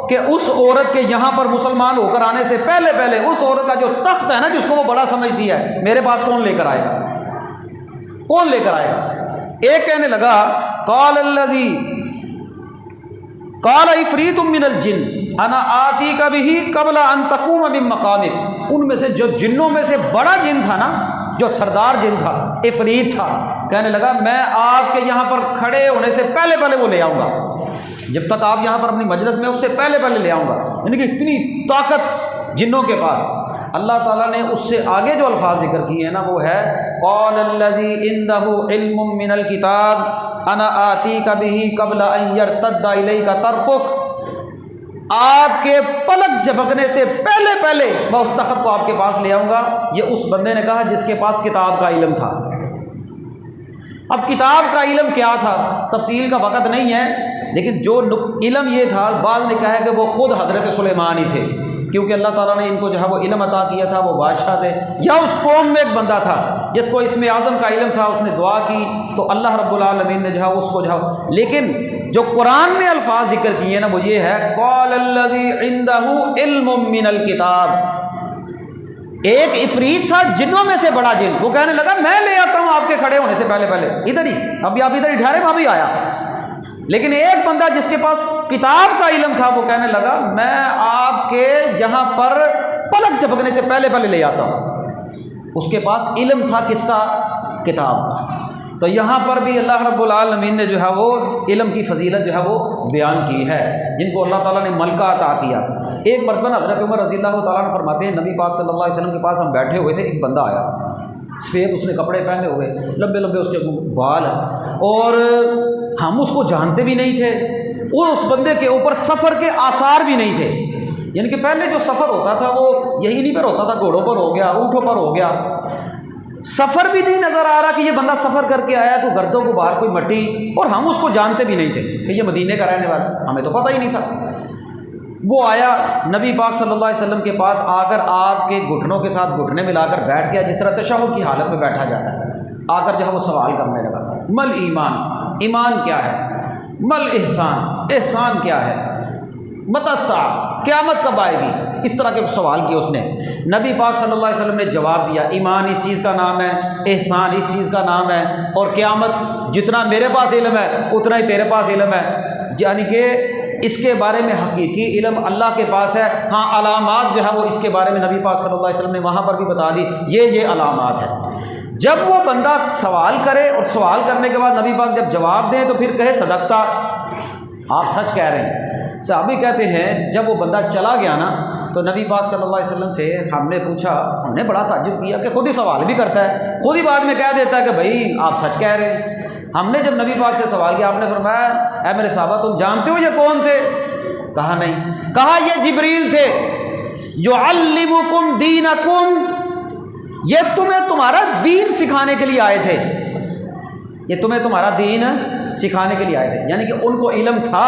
S1: کہ اس عورت کے یہاں پر مسلمان ہو کر آنے سے پہلے اس عورت کا جو تخت ہے نا جس کو وہ بڑا سمجھتی ہے، میرے پاس کون لے کر آئے گا، کون لے کر آئے گا؟ ایک کہنے لگا قال الذی قال عفریت من الجن انا آتیک بہ قبل ان تقوم من مقامک، ان میں سے جو جنوں میں سے بڑا جن تھا نا، جو سردار جن تھا، عفریت تھا، کہنے لگا میں آپ کے یہاں پر کھڑے ہونے سے پہلے وہ لے آؤں گا، جب تک آپ یہاں پر اپنی مجلس میں اس سے پہلے لے آؤں گا۔ یعنی کہ اتنی طاقت جنوں کے پاس۔ اللہ تعالیٰ نے اس سے آگے جو الفاظ ذکر کیے ہیں نا وہ ہے قال الذی عنده علم من الکتاب انا آتیک بہ قبل ان یرتد الیک طرفک، آپ کے پلک جھپکنے سے پہلے میں اس تخت کو آپ کے پاس لے آؤں گا۔ یہ اس بندے نے کہا جس کے پاس کتاب کا علم تھا۔ اب کتاب کا علم کیا تھا، تفصیل کا وقت نہیں ہے، لیکن جو علم یہ تھا، بعض نے کہا ہے کہ وہ خود حضرت سلیمان ہی تھے، کیونکہ اللہ تعالیٰ نے ان کو جو ہے وہ علم عطا کیا تھا، وہ بادشاہ تھے، یا اس قوم میں ایک بندہ تھا جس کو اسم اعظم کا علم تھا، اس نے دعا کی تو اللہ رب العالمین نے جو ہے اس کو جو ہے، لیکن جو قرآن میں الفاظ ذکر کیے نا وہ یہ ہے قال الذی عندہ علم من الکتاب۔ ایک عفریت تھا جنوں میں سے بڑا جن، وہ کہنے لگا میں لے آتا ہوں آپ کے کھڑے ہونے سے پہلے ادھر ہی، ابھی آپ ادھر ہی ٹھہرے، وہاں بھی آیا۔ لیکن ایک بندہ جس کے پاس کتاب کا علم تھا وہ کہنے لگا میں آپ کے جہاں پر پلک جھپکنے سے پہلے لے آتا ہوں۔ اس کے پاس علم تھا کس کا؟ کتاب کا۔ تو یہاں پر بھی اللہ رب العالمین نے جو ہے وہ علم کی فضیلت جو ہے وہ بیان کی ہے، جن کو اللہ تعالیٰ نے ملکہ عطا کیا۔ ایک مرتبہ حضرت عمر رضی اللہ تعالیٰ عنہ فرماتے ہیں نبی پاک صلی اللہ علیہ وسلم کے پاس ہم بیٹھے ہوئے تھے، ایک بندہ آیا، سفید اس نے کپڑے پہنے ہوئے، لمبے لمبے اس کے بال، اور ہم اس کو جانتے بھی نہیں تھے، اور اس بندے کے اوپر سفر کے آثار بھی نہیں تھے، یعنی کہ پہلے جو سفر ہوتا تھا وہ یہی نہیں پر ہوتا تھا، گھوڑوں پر ہو گیا، اونٹوں پر ہو گیا، سفر بھی نہیں نظر آ رہا کہ یہ بندہ سفر کر کے آیا، کوئی گردوں کو باہر کوئی مٹی، اور ہم اس کو جانتے بھی نہیں تھے کہ یہ مدینے کا رہنے والا، ہمیں تو پتہ ہی نہیں تھا۔ وہ آیا نبی پاک صلی اللہ علیہ وسلم کے پاس آ کر آپ کے گھٹنوں کے ساتھ گھٹنے ملا کر بیٹھ گیا، جس طرح تشہد کی حالت میں بیٹھا جاتا ہے، آ کر جو ہے وہ سوال کرنے لگا مل ایمان، ایمان کیا ہے، مل احسان، احسان کیا ہے، متی الساعہ، قیامت کب آئے گی، اس طرح کے سوال کیے اس نے۔ نبی پاک صلی اللہ علیہ وسلم نے جواب دیا ایمان اس چیز کا نام ہے، احسان اس چیز کا نام ہے، اور قیامت جتنا میرے پاس علم ہے اتنا ہی تیرے پاس علم ہے، یعنی کہ اس کے بارے میں حقیقی علم اللہ کے پاس ہے، ہاں علامات جو ہے وہ اس کے بارے میں نبی پاک صلی اللہ علیہ وسلم نے وہاں پر بھی بتا دی، یہ علامات ہے۔ جب وہ بندہ سوال کرے اور سوال کرنے کے بعد نبی پاک جب جواب دیں تو پھر کہے صدقتا، آپ سچ کہہ رہے ہیں۔ صحابی کہتے ہیں جب وہ بندہ چلا گیا نا تو نبی پاک صلی اللہ علیہ وسلم سے ہم نے پوچھا، ہم نے بڑا تعجب کیا کہ خود ہی سوال بھی کرتا ہے، خود ہی بعد میں کہہ دیتا ہے کہ بھائی آپ سچ کہہ رہے ہیں۔ ہم نے جب نبی پاک سے سوال کیا، آپ نے فرمایا اے میرے صحابہ تم جانتے ہو یہ کون تھے؟ کہا نہیں۔ کہا یہ جبریل تھے، یعلمکم دینکم، یہ تمہیں تمہارا دین سکھانے کے لیے آئے تھے، یہ تمہیں تمہارا دین سکھانے کے لیے آئے تھے، یعنی کہ ان کو علم تھا،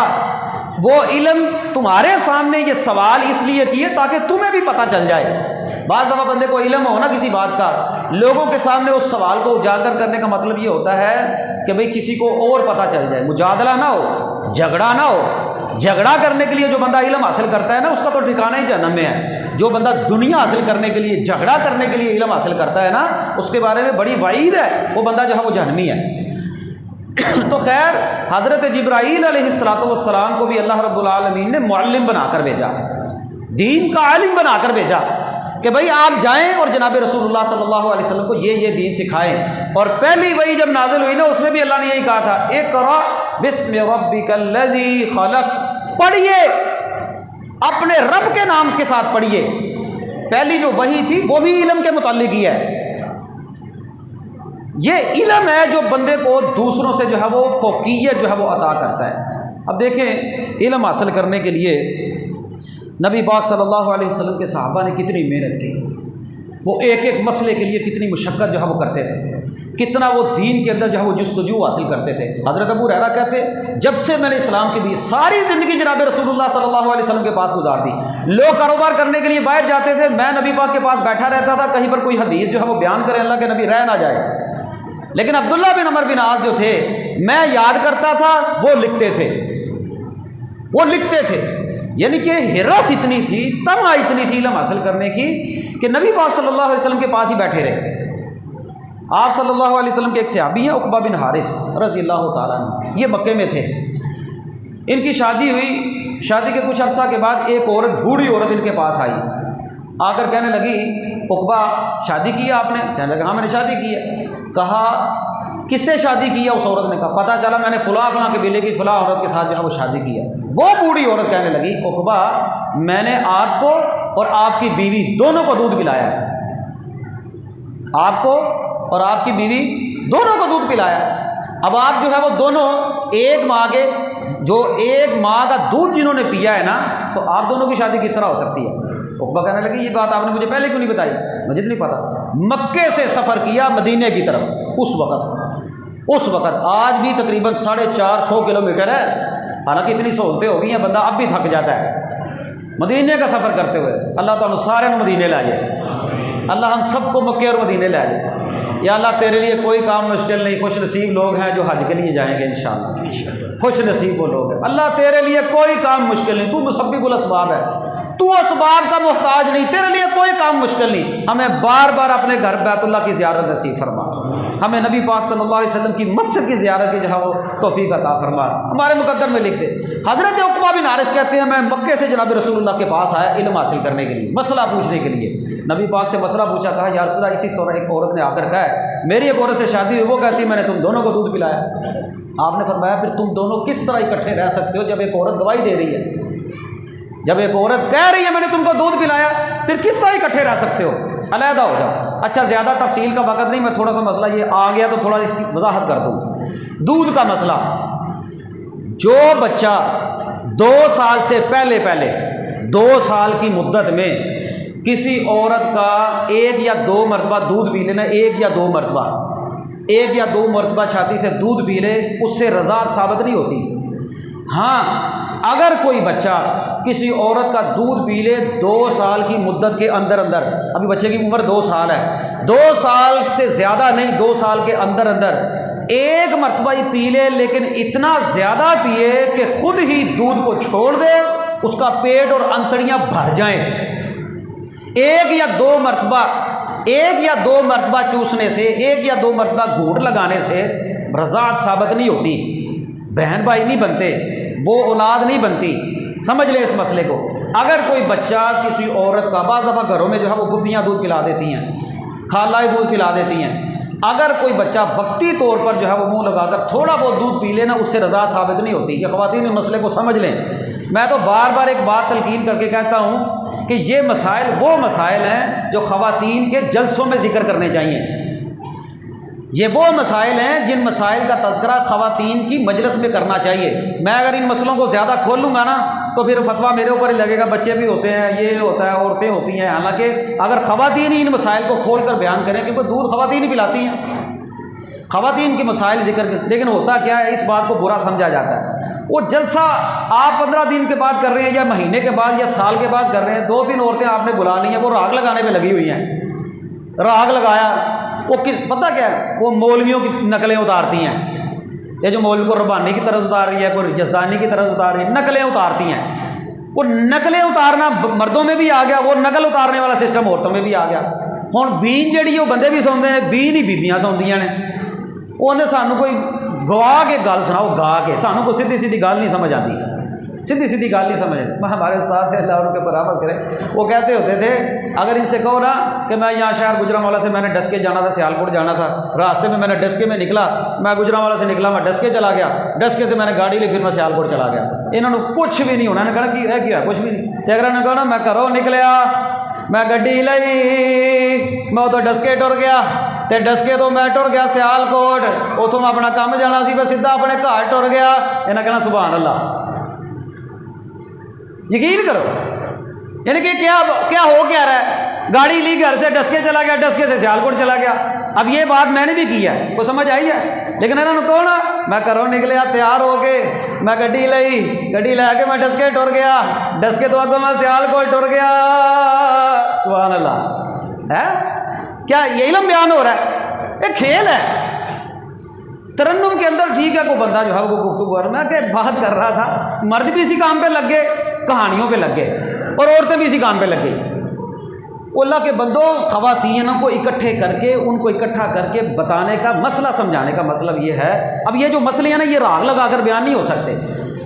S1: وہ علم تمہارے سامنے یہ سوال اس لیے کیے تاکہ تمہیں بھی پتہ چل جائے۔ بعض دفعہ بندے کو علم ہو نا کسی بات کا، لوگوں کے سامنے اس سوال کو اجاگر کرنے کا مطلب یہ ہوتا ہے کہ بھئی کسی کو اور پتہ چل جائے، مجادلہ نہ ہو، جھگڑا نہ ہو۔ جھگڑا کرنے کے لیے جو بندہ علم حاصل کرتا ہے نا اس کا تو ٹھکانہ ہی جہنم میں ہے۔ جو بندہ دنیا حاصل کرنے کے لیے، جھگڑا کرنے کے لیے علم حاصل کرتا ہے نا اس کے بارے میں بڑی وعید ہے، وہ بندہ جو ہے وہ جہنمی ہے۔ تو خیر حضرت جبرائیل علیہ السلام کو بھی اللہ رب العالمین نے معلم بنا کر بھیجا، دین کا عالم بنا کر بھیجا کہ بھئی آپ جائیں اور جناب رسول اللہ صلی اللہ علیہ وسلم کو یہ دین سکھائیں۔ اور پہلی وحی جب نازل ہوئی نا اس میں بھی اللہ نے یہی کہا تھا اقرأ بسم ربک الذی خلق، پڑھیے اپنے رب کے نام کے ساتھ پڑھیے۔ پہلی جو وحی تھی وہ بھی علم کے متعلق ہی ہے، یہ علم ہے جو بندے کو دوسروں سے جو ہے وہ فوقیت جو ہے وہ عطا کرتا ہے۔ اب دیکھیں علم حاصل کرنے کے لیے نبی پاک صلی اللہ علیہ وسلم کے صحابہ نے کتنی محنت کی، وہ ایک ایک مسئلے کے لیے کتنی مشقت جو ہے وہ کرتے تھے، کتنا وہ دین کے اندر جو ہے وہ جستجو حاصل کرتے تھے۔ حضرت ابو ہریرہ کہتے جب سے میں نے اسلام کی بھی ساری زندگی جناب رسول اللہ صلی اللہ علیہ وسلم کے پاس گزار دی، لوگ کاروبار کرنے کے لیے باہر جاتے تھے، میں نبی پاک کے پاس بیٹھا رہتا تھا، کہیں پر کوئی حدیث جو ہے وہ بیان کرے اللہ کے نبی رہ نہ جائے، لیکن عبداللہ بن عمر بن عاص جو تھے میں یاد کرتا تھا وہ لکھتے تھے، یعنی کہ ہرس اتنی تھی، تمع اتنی تھی علم حاصل کرنے کی کہ نبی پاک صلی اللہ علیہ وسلم کے پاس ہی بیٹھے رہے۔ آپ صلی اللہ علیہ وسلم کے ایک صحابی ہیں عقبہ بن حارث رضی اللہ تعالیٰ عنہ، یہ مکے میں تھے، ان کی شادی ہوئی، شادی کے کچھ عرصہ کے بعد ایک عورت، بوڑھی عورت ان کے پاس آئی، آ کر کہنے لگی عقبہ شادی کی ہے آپ نے؟ کہنے لگا ہاں میں نے شادی کی ہے۔ کہا کس سے شادی کی ہے؟ اس عورت نے کہا پتہ چلا میں نے فلاں قبیلے کی فلاں عورت کے ساتھ جو ہے وہ شادی کی ہے۔ وہ بوڑھی عورت کہنے لگی عقبہ میں نے آپ کو اور آپ کی بیوی دونوں کو دودھ پلایا ہے، آپ کو اور آپ کی بیوی دونوں کو دودھ پلایا ہے، اب آپ جو ہے وہ دونوں ایک ماں کے، جو ایک ماں کا دودھ جنہوں نے پیا ہے نا، تو آپ دونوں کی شادی کس طرح ہو سکتی ہے؟ عقبہ کہنے لگی یہ بات آپ نے مجھے پہلے کیوں نہیں بتائی؟ مجھے نہیں پتا۔ مکے سے سفر کیا مدینے کی طرف، اس وقت آج بھی تقریباً 450 کلومیٹر ہے، حالانکہ اتنی سہولتیں ہو گئی ہیں، بندہ اب بھی تھک جاتا ہے مدینے کا سفر کرتے ہوئے۔ اللہ تعالیٰ سارے مدینے لے جائے، اللہ ہم سب کو مکے اور مدینے لے جائے۔ یا اللہ تیرے لیے کوئی کام مشکل نہیں، خوش نصیب لوگ ہیں جو حج کے لیے جائیں گے انشاءاللہ، خوش نصیب وہ لوگ ہیں۔ اللہ تیرے لیے کوئی کام مشکل نہیں، تو مسبب الاسباب ہے، تو اسباب کا محتاج نہیں، تیرے لیے کوئی کام مشکل نہیں۔ ہمیں بار بار اپنے گھر بیت اللہ کی زیارت نصیب فرما، ہمیں نبی پاک صلی اللہ علیہ وسلم کی مسجد کی زیارت کی جو ہے وہ توفیق عطا فرما۔ ہمارے مقدر میں لکھ دے، حضرت عقبہ بن حارث کہتے ہیں میں مکے سے جناب رسول اللہ کے پاس آیا علم حاصل کرنے کے لیے، مسئلہ پوچھنے کے لیے۔ نبی پاک سے مسئلہ پوچھا، کہا یا رسول اللہ اسی طرح ایک عورت نے آ کر کہا ہے میری ایک عورت سے شادی ہوئی، وہ کہتی ہے میں نے تم دونوں کو دودھ پلایا۔ آپ نے فرمایا پھر تم دونوں کس طرح اکٹھے رہ سکتے ہو جب ایک عورت گواہی دے رہی ہے، جب ایک عورت کہہ رہی ہے میں نے تم کو دودھ پلایا، پھر کس طرح اکٹھے رہ سکتے ہو؟ علیحدہ ہو جاؤ۔ اچھا زیادہ تفصیل کا وقت نہیں، میں تھوڑا سا مسئلہ یہ آ گیا تو تھوڑا اس کی وضاحت کر دوں۔ دودھ کا مسئلہ، جو بچہ 2 سال سے پہلے 2 سال کی مدت میں کسی عورت کا 1 یا 2 مرتبہ دودھ پی لینا، 1 یا 2 مرتبہ چھاتی سے دودھ پی لے، اس سے رضاعت ثابت نہیں ہوتی۔ ہاں اگر کوئی بچہ کسی عورت کا دودھ پی لے 2 سال کی مدت کے اندر، ابھی بچے کی عمر 2 سال ہے، 2 سال سے زیادہ نہیں، 2 سال کے اندر 1 مرتبہ ہی پی لے، لیکن اتنا زیادہ پیے کہ خود ہی دودھ کو چھوڑ دے، اس کا پیٹ اور انتڑیاں بھر جائیں۔ 1 یا 2 مرتبہ چوسنے سے، 1 یا 2 مرتبہ گھونٹ لگانے سے رضاعت ثابت نہیں ہوتی، بہن بھائی نہیں بنتے، وہ اولاد نہیں بنتی۔ سمجھ لیں اس مسئلے کو۔ اگر کوئی بچہ کسی عورت کا، بعض دفعہ گھروں میں جو ہے وہ گپیاں دودھ پلا دیتی ہیں، خالائیں دودھ پلا دیتی ہیں، اگر کوئی بچہ وقتی طور پر جو ہے وہ منہ لگا کر تھوڑا بہت دودھ پی لینا، اس سے رضاعت ثابت نہیں ہوتی۔ یہ خواتین اس مسئلے کو سمجھ لیں۔ میں تو بار بار ایک بات تلقین کر کے کہتا ہوں کہ یہ مسائل وہ مسائل ہیں جو خواتین کے جلسوں میں ذکر کرنے چاہیے۔ یہ وہ مسائل ہیں جن مسائل کا تذکرہ خواتین کی مجلس میں کرنا چاہیے۔ میں اگر ان مسئلوں کو زیادہ کھولوں گا نا تو پھر فتویٰ میرے اوپر ہی لگے گا، بچے بھی ہوتے ہیں، یہ ہوتا ہے، عورتیں ہوتی ہیں۔ حالانکہ اگر خواتین ہی ان مسائل کو کھول کر بیان کریں، کیونکہ دودھ خواتین ہی پلاتی ہیں، خواتین کے مسائل ذکر کریں، لیکن ہوتا کیا ہے، اس بات کو برا سمجھا جاتا ہے۔ وہ جلسہ آپ 15 دن کے بعد کر رہے ہیں، یا مہینے کے بعد، یا سال کے بعد کر رہے ہیں، 2-3 عورتیں آپ نے بلا لی ہیں، وہ راگ لگانے پہ لگی ہوئی ہیں۔ راگ لگایا، وہ پتہ کیا ہے، وہ مولویوں کی نقلیں اتارتی ہیں۔ یہ جو مولوی کو ربانی کی طرف اتار رہی ہے، کوئی جزدانی کی طرف اتار رہی ہے، نقلیں اتارتی ہیں۔ وہ نقلیں اتارنا مردوں میں بھی آ گیا، وہ نقل اتارنے والا سسٹم عورتوں میں بھی آ گیا۔ ہن بین جہی وہ بندے بھی سنتے ہیں، بین ہی بیبیاں سنتی نے۔ انہیں سانوں کوئی گوا کے گل سناؤ، گا کے، سانوں کو سیدھی گل نہیں سمجھ آتی، سیدھی گل نہیں سمجھ آتی۔ ہمارے استاد تھے، اللہ ان کے برابر کرے، وہ کہتے ہوتے تھے اگر ان سے کہو نا کہ میں یہاں شہر گجرانوالہ سے میں نے ڈسکے جانا تھا، سیالکوٹ جانا تھا، راستے میں نے ڈسکے میں نکلا، میں گجرانوالہ سے نکلا، میں ڈسکے چلا گیا، ڈسکے سے میں نے گاڑی لی، پھر میں سیالکوٹ چلا گیا۔ انہوں نے کچھ بھی نہیں ہونا، انہوں نے کہا کہ ہے کیا کچھ بھی نہیں۔ اگر انہوں نے کہا نا میں گھروں نکلیا، میں گڈی لئی، میں اتوں ڈسکے ٹر گیا، تے ڈسکے تو میں ٹر گیا سیالکوٹ، اتوں میں اپنا کام جانا سی، میں سیدھا اپنے گھر ٹر گیا۔ انہیں کہنا سبحان اللہ۔ یقین کرو، یعنی کہ کیا ہو کیا رہا ہے، گاڑی لی، گھر سے ڈسکے چلا گیا، ڈسکے سے سیالکوٹ چلا گیا۔ اب یہ بات میں نے بھی کی ہے، کو سمجھ آئی ہے، لیکن انہوں نے کہو نا میں گھروں نکلیا تیار ہو کے، میں گڈی لئی، گڈی لے کے میں ڈسکے ٹر گیا، ڈسکے تو اگوں میں سیالکوٹ ٹر گیا۔ سبحان اللہ ہے کیا یہ علم بیان ہو رہا ہے؟ یہ کھیل ہے۔ ترنم کے اندر ٹھیک ہے، کوئی بندہ جو ہے وہ گفتگو کر، میں کہ بات کر رہا تھا، مرد بھی اسی کام پہ لگ گئے، کہانیوں پہ لگ گئے، اور عورتیں بھی اسی کام پہ لگ گئی۔ اللہ کے بندوں، خواتین کو اکٹھے کر کے، ان کو اکٹھا کر کے بتانے کا، مسئلہ سمجھانے کا مطلب یہ ہے۔ اب یہ جو مسئلے ہیں نا، یہ راگ لگا کر بیان نہیں ہو سکتے۔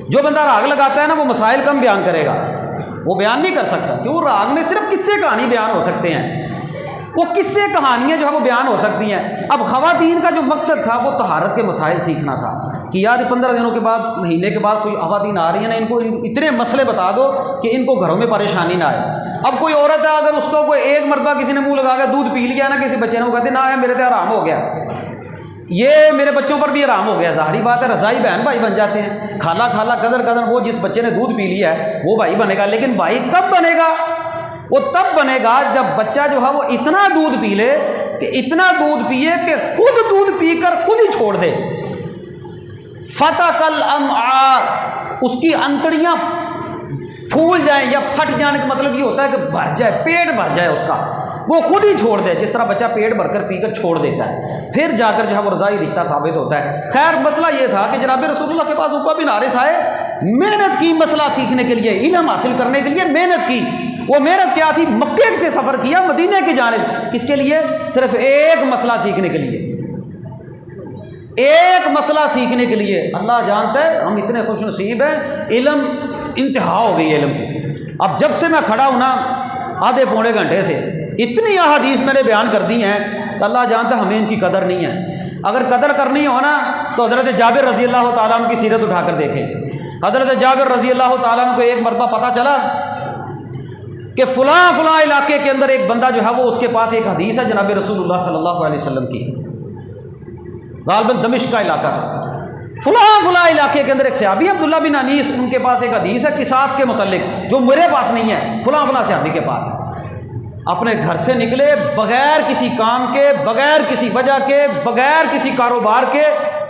S1: جو بندہ راگ لگاتا ہے نا، وہ مسائل کم بیان کرے گا، وہ بیان نہیں کر سکتا، کیوں؟ راگ میں صرف قصے کہانی بیان ہو سکتے ہیں، وہ قصے کہانیاں جو ہے وہ بیان ہو سکتی ہیں۔ اب خواتین کا جو مقصد تھا وہ طہارت کے مسائل سیکھنا تھا، کہ یار 15 دنوں کے بعد، مہینے کے بعد کوئی خواتین آ رہی ہیں نا، ان کو اتنے مسئلے بتا دو کہ ان کو گھروں میں پریشانی نہ آئے۔ اب کوئی عورت ہے، اگر اس کو کوئی 1 مرتبہ کسی نے منہ لگا کے دودھ پی لیا نا کسی بچے نے، وہ کہتے نہ میرے تو حرام ہو گیا، یہ میرے بچوں پر بھی حرام ہو گیا۔ ظاہری بات ہے، رضائی بہن بھائی بن جاتے ہیں، خالہ قدر وہ جس بچے نے دودھ پی لیا ہے وہ بھائی بنے گا، لیکن بھائی کب بنے گا؟ وہ تب بنے گا جب بچہ جو ہے وہ اتنا دودھ پی لے، کہ اتنا دودھ پیے کہ خود دودھ پی کر خود ہی چھوڑ دے۔ فتق الامعاء، اس کی انتڑیاں پھول جائیں یا پھٹ جانے کا مطلب یہ ہوتا ہے کہ بھر جائے، پیٹ بھر جائے اس کا، وہ خود ہی چھوڑ دے، جس طرح بچہ پیٹ بھر کر پی کر چھوڑ دیتا ہے، پھر جا کر جو ہے وہ رضائی رشتہ ثابت ہوتا ہے۔ خیر مسئلہ یہ تھا کہ جناب رسول اللہ کے پاس عقبہ بن حارث آئے، محنت کی مسئلہ سیکھنے کے لیے، علم حاصل کرنے کے لیے محنت کی۔ وہ محنت کیا تھی؟ مکے سے سفر کیا مدینہ کی جانب، کس کے لیے؟ صرف ایک مسئلہ سیکھنے کے لیے، ایک مسئلہ سیکھنے کے لیے۔ اللہ جانتا ہے ہم اتنے خوش نصیب ہیں، علم انتہا ہو گئی علم کی۔ اب جب سے میں کھڑا ہوں نا آدھے پونے گھنٹے سے، اتنی احادیث میں نے بیان کر دی ہیں کہ اللہ جانتا ہے ہمیں ان کی قدر نہیں ہے۔ اگر قدر کرنی ہو نا تو حضرت جابر رضی اللہ تعالیٰ عنہ کی سیرت اٹھا کر دیکھیں۔ حضرت جابر رضی اللہ تعالیٰ عنہ کو ایک مرتبہ پتہ چلا کہ فلاں علاقے کے اندر ایک بندہ جو ہے وہ اس کے پاس ایک حدیث ہے جناب رسول اللہ صلی اللہ علیہ وسلم کی، غالباً دمشق کا علاقہ تھا۔ فلاں علاقے کے اندر ایک صحابی عبداللہ بن انیس، ان کے پاس ایک حدیث ہے قصاص کے متعلق جو میرے پاس نہیں ہے، فلاں صحابی کے پاس ہے۔ اپنے گھر سے نکلے بغیر کسی کام کے، بغیر کسی وجہ کے، بغیر کسی کاروبار کے،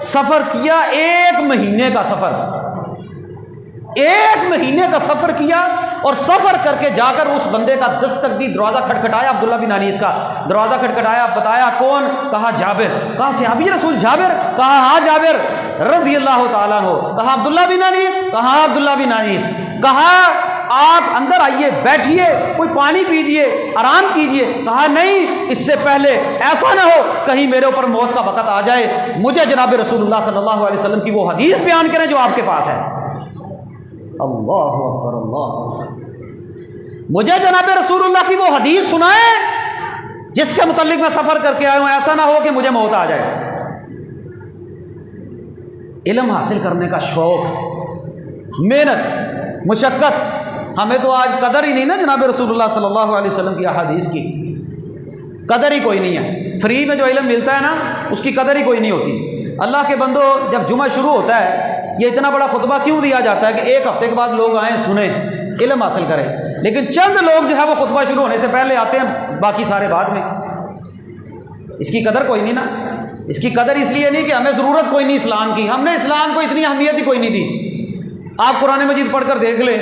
S1: سفر کیا، 1 مہینے کا سفر، 1 مہینے کا سفر کیا، اور سفر کر کے جا کر اس بندے کا دستک دی، دروازہ کھٹکھٹایا، عبداللہ بن انیس کا دروازہ کھٹکھٹایا، بتایا کون؟ کہا جابر۔ کہا صحابی رسول جابر؟ کہا ہاں جابر رضی اللہ تعالیٰ عنہ۔ کہا عبداللہ بن انیس؟ کہا عبداللہ بن انیس۔ کہا آپ اندر آئیے، بیٹھیے، کوئی پانی پیجیے، آرام کیجیے۔ کہا نہیں، اس سے پہلے ایسا نہ ہو کہیں میرے اوپر موت کا وقت آ جائے، مجھے جناب رسول اللہ صلی اللہ علیہ وسلم کی وہ حدیث بیان کریں جو آپ کے پاس ہے۔ اللہ اکبر، اللہ، مجھے جناب رسول اللہ کی وہ حدیث سنائیں جس کے متعلق میں سفر کر کے آیا ہوں، ایسا نہ ہو کہ مجھے موت آ جائے۔ علم حاصل کرنے کا شوق، محنت، مشقت، ہمیں تو آج قدر ہی نہیں نا جناب رسول اللہ صلی اللہ علیہ وسلم کی احادیث کی، قدر ہی کوئی نہیں ہے۔ فری میں جو علم ملتا ہے نا اس کی قدر ہی کوئی نہیں ہوتی۔ اللہ کے بندو، جب جمعہ شروع ہوتا ہے یہ اتنا بڑا خطبہ کیوں دیا جاتا ہے کہ 1 ہفتے کے بعد لوگ آئیں، سنیں، علم حاصل کریں، لیکن چند لوگ جو ہے وہ خطبہ شروع ہونے سے پہلے آتے ہیں، باقی سارے بعد میں۔ اس کی قدر کوئی نہیں نا، اس کی قدر اس لیے نہیں کہ ہمیں ضرورت کوئی نہیں اسلام کی، ہم نے اسلام کو اتنی اہمیت ہی کوئی نہیں دی۔ آپ قرآن مجید پڑھ کر دیکھ لیں،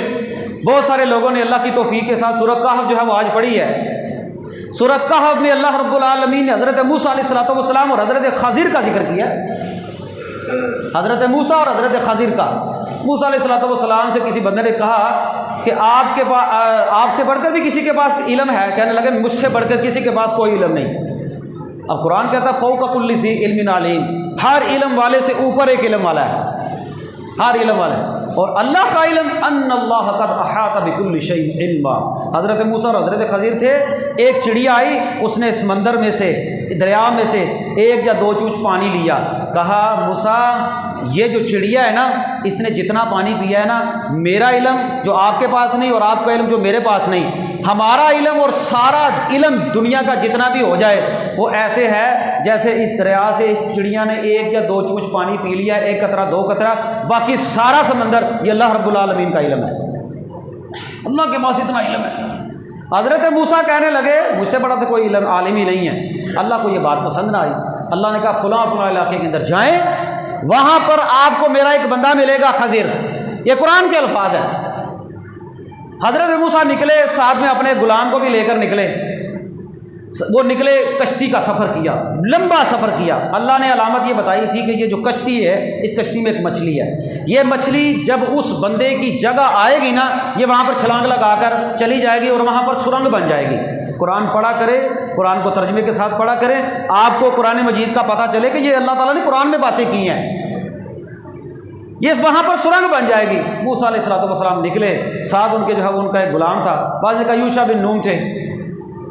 S1: بہت سارے لوگوں نے اللہ کی توفیق کے ساتھ سورہ کہف جو ہے وہ آج پڑھی ہے۔ سورہ کہف میں اللہ رب العالمین نے حضرت موسیٰ علیہ السلام اور حضرت خضر کا ذکر کیا، حضرت موسیٰ اور حضرت خضر کا۔ موسیٰ علیہ السلام سے کسی بندے نے کہا کہ آپ کے پاس، آپ سے بڑھ کر بھی کسی کے پاس علم ہے؟ کہنے لگے مجھ سے بڑھ کر کسی کے پاس کوئی علم نہیں۔ اب قرآن کہتا ہے فوق کل ذی علم علیم، ہر علم والے سے اوپر ایک علم والا ہے، ہر علم والے سے۔ اور اللہ کا علم ان اللہ قد احاط بكل شيء علما۔ حضرت موسیٰ اور حضرت خضر تھے، ایک چڑیا آئی، اس نے سمندر میں سے، دریا میں سے 1 یا 2 چوچ پانی لیا، کہا موسیٰ یہ جو چڑیا ہے نا اس نے جتنا پانی پیا ہے نا، میرا علم جو آپ کے پاس نہیں اور آپ کا علم جو میرے پاس نہیں، ہمارا علم اور سارا علم دنیا کا جتنا بھی ہو جائے وہ ایسے ہے جیسے اس دریا سے اس چڑیا نے 1 یا 2 چوچ پانی پی لیا، 1 قطرہ 2 قطرہ، باقی سارا سمندر یہ اللہ رب العالمین کا علم ہے، اللہ کے پاس اتنا علم ہے۔ حضرت موسیٰ کہنے لگے مجھ سے بڑا تو کوئی علم عالم ہی نہیں ہے۔ اللہ کو یہ بات پسند نہ آئی، اللہ نے کہا فلاں علاقے کے اندر جائیں، وہاں پر آپ کو میرا ایک بندہ ملے گا خضر، یہ قرآن کے الفاظ ہیں۔ حضرت موسیٰ نکلے، ساتھ میں اپنے غلام کو بھی لے کر نکلے، وہ نکلے، کشتی کا سفر کیا، لمبا سفر کیا۔ اللہ نے علامت یہ بتائی تھی کہ یہ جو کشتی ہے اس کشتی میں ایک مچھلی ہے، یہ مچھلی جب اس بندے کی جگہ آئے گی نا یہ وہاں پر چھلانگ لگا کر چلی جائے گی اور وہاں پر سرنگ بن جائے گی۔ قرآن پڑھا کرے، قرآن کو ترجمے کے ساتھ پڑھا کرے، آپ کو قرآن مجید کا پتہ چلے کہ یہ اللہ تعالیٰ نے قرآن میں باتیں کی ہیں، یہ وہاں پر سرنگ بن جائے گی۔ موسیٰ علیہ السلام نکلے، ساتھ ان کے جو ہے ان کا ایک غلام تھا، بعض نے کہا یوشع بن نون تھے،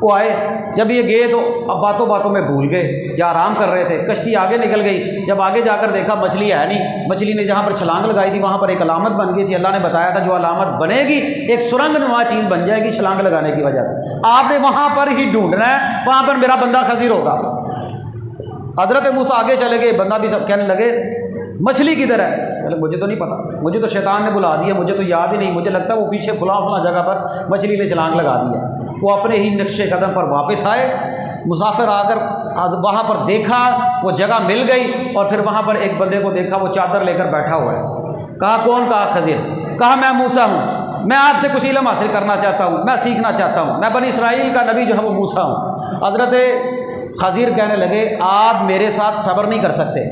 S1: وہ آئے، جب یہ گئے تو اب باتوں باتوں میں بھول گئے، یا آرام کر رہے تھے، کشتی آگے نکل گئی، جب آگے جا کر دیکھا مچھلی ہے نہیں، مچھلی نے جہاں پر چھلانگ لگائی تھی وہاں پر ایک علامت بن گئی تھی، اللہ نے بتایا تھا جو علامت بنے گی ایک سرنگ نما چیز بن جائے گی چھلانگ لگانے کی وجہ سے، آپ نے وہاں پر ہی ڈھونڈنا ہے، وہاں پر میرا بندہ خضر ہوگا۔ حضرت موسیٰ آگے چلے گئے، بندہ بھی سب کہنے لگے مچھلی کدھر ہے؟ مجھے تو نہیں پتا، مجھے تو شیطان نے بلا دیا، مجھے تو یاد ہی نہیں، مجھے لگتا ہے وہ پیچھے فلاں جگہ پر مچھلی نے چھلانگ لگا دیا۔ وہ اپنے ہی نقش قدم پر واپس آئے، مسافر آ کر وہاں پر دیکھا وہ جگہ مل گئی، اور پھر وہاں پر ایک بندے کو دیکھا وہ چادر لے کر بیٹھا ہوا ہے، کہا کون؟ کہا خضر۔ کہا میں موسیٰ ہوں، میں آپ سے کچھ علم حاصل کرنا چاہتا ہوں، میں سیکھنا چاہتا ہوں، میں بنی اسرائیل کا نبی جو ہے وہ موسیٰ ہوں۔ حضرت خضر کہنے لگے آپ میرے ساتھ صبر نہیں کر سکتے،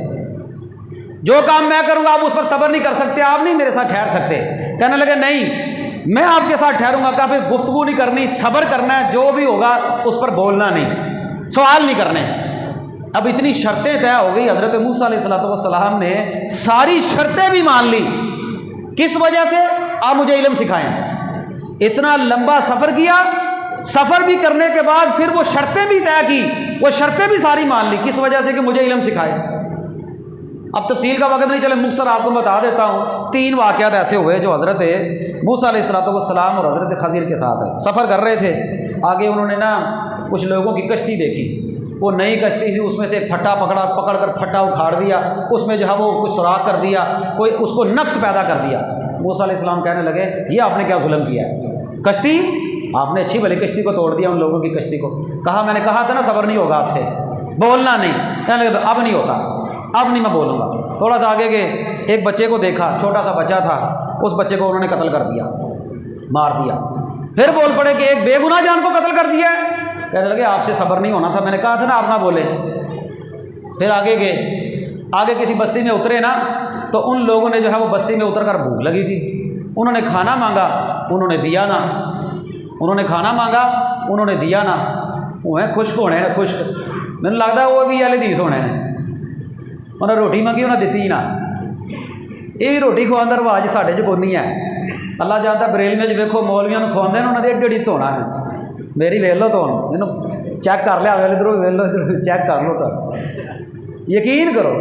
S1: جو کام میں کروں گا آپ اس پر صبر نہیں کر سکتے، آپ نہیں میرے ساتھ ٹھہر سکتے۔ کہنے لگے نہیں، میں آپ کے ساتھ ٹھہروں گا، کہ پھر گفتگو نہیں کرنی، صبر کرنا ہے، جو بھی ہوگا اس پر بولنا نہیں، سوال نہیں کرنے۔ اب اتنی شرطیں طے ہو گئی، حضرت موسیٰ علیہ السلام نے ساری شرطیں بھی مان لی۔ کس وجہ سے؟ آپ مجھے علم سکھائیں۔ اتنا لمبا سفر کیا، سفر بھی کرنے کے بعد پھر وہ شرطیں بھی طے کی، وہ شرطیں بھی ساری مان لی۔ کس وجہ سے؟ کہ مجھے علم سکھائے۔ اب تفصیل کا وقت نہیں، چلے مختصر آپ کو بتا دیتا ہوں۔ 3 واقعات ایسے ہوئے جو حضرت موسیٰ علیہ السلام اور حضرت خضر کے ساتھ ہے۔ سفر کر رہے تھے، آگے انہوں نے کچھ لوگوں کی کشتی دیکھی، وہ نئی کشتی تھی، اس میں سے ایک پھٹا پکڑ کر پھٹا اکھاڑ دیا، اس میں جو ہے وہ کچھ سوراخ کر دیا، کوئی اس کو نقص پیدا کر دیا۔ موسیٰ علیہ السلام کہنے لگے یہ آپ نے کیا ظلم کیا ہے؟ کشتی آپ نے اچھی بھلی کشتی کو توڑ دیا، ان لوگوں کی کشتی کو۔ کہا میں نے کہا تھا نا صبر نہیں ہوگا آپ سے، بولنا نہیں۔ کہنے لگے اب نہیں ہوتا، اب نہیں میں بولوں گا۔ تھوڑا سا آگے گئے، ایک بچے کو دیکھا، چھوٹا سا بچہ تھا، اس بچے کو انہوں نے قتل کر دیا، مار دیا۔ پھر بول پڑے کہ ایک بے گناہ جان کو قتل کر دیا ہے۔ کہنے لگے آپ سے صبر نہیں ہونا تھا، میں نے کہا تھا نا آپ نہ بولے۔ پھر آگے گئے، آگے کسی بستی میں اترے نا، تو ان لوگوں نے جو ہے وہ بستی میں اتر کر بھوک لگی تھی، انہوں نے کھانا مانگا، انہوں نے دیا نہ، انہوں نے کھانا مانگا، انہوں نے دیا نہ۔ وہ خشک ہونے نے، خشک مجھے لگتا ہے وہ بھی حدیث ہونے نے۔ انہیں روٹی منگی، انہیں دیتی نہ۔ یہ روٹی کھوان کا رواج ساڈے چ کوئی نہیں ہے۔ اللہ جانتا بریلویاں ویکھو مولویاں کھواندے نے، انہوں نے ایڈی ایڈی دھونا ہے، میری ویل لو تو مینوں چیک کر لیا، ادھر ویل لو، ادھر چیک کر لو، تو یقین کرو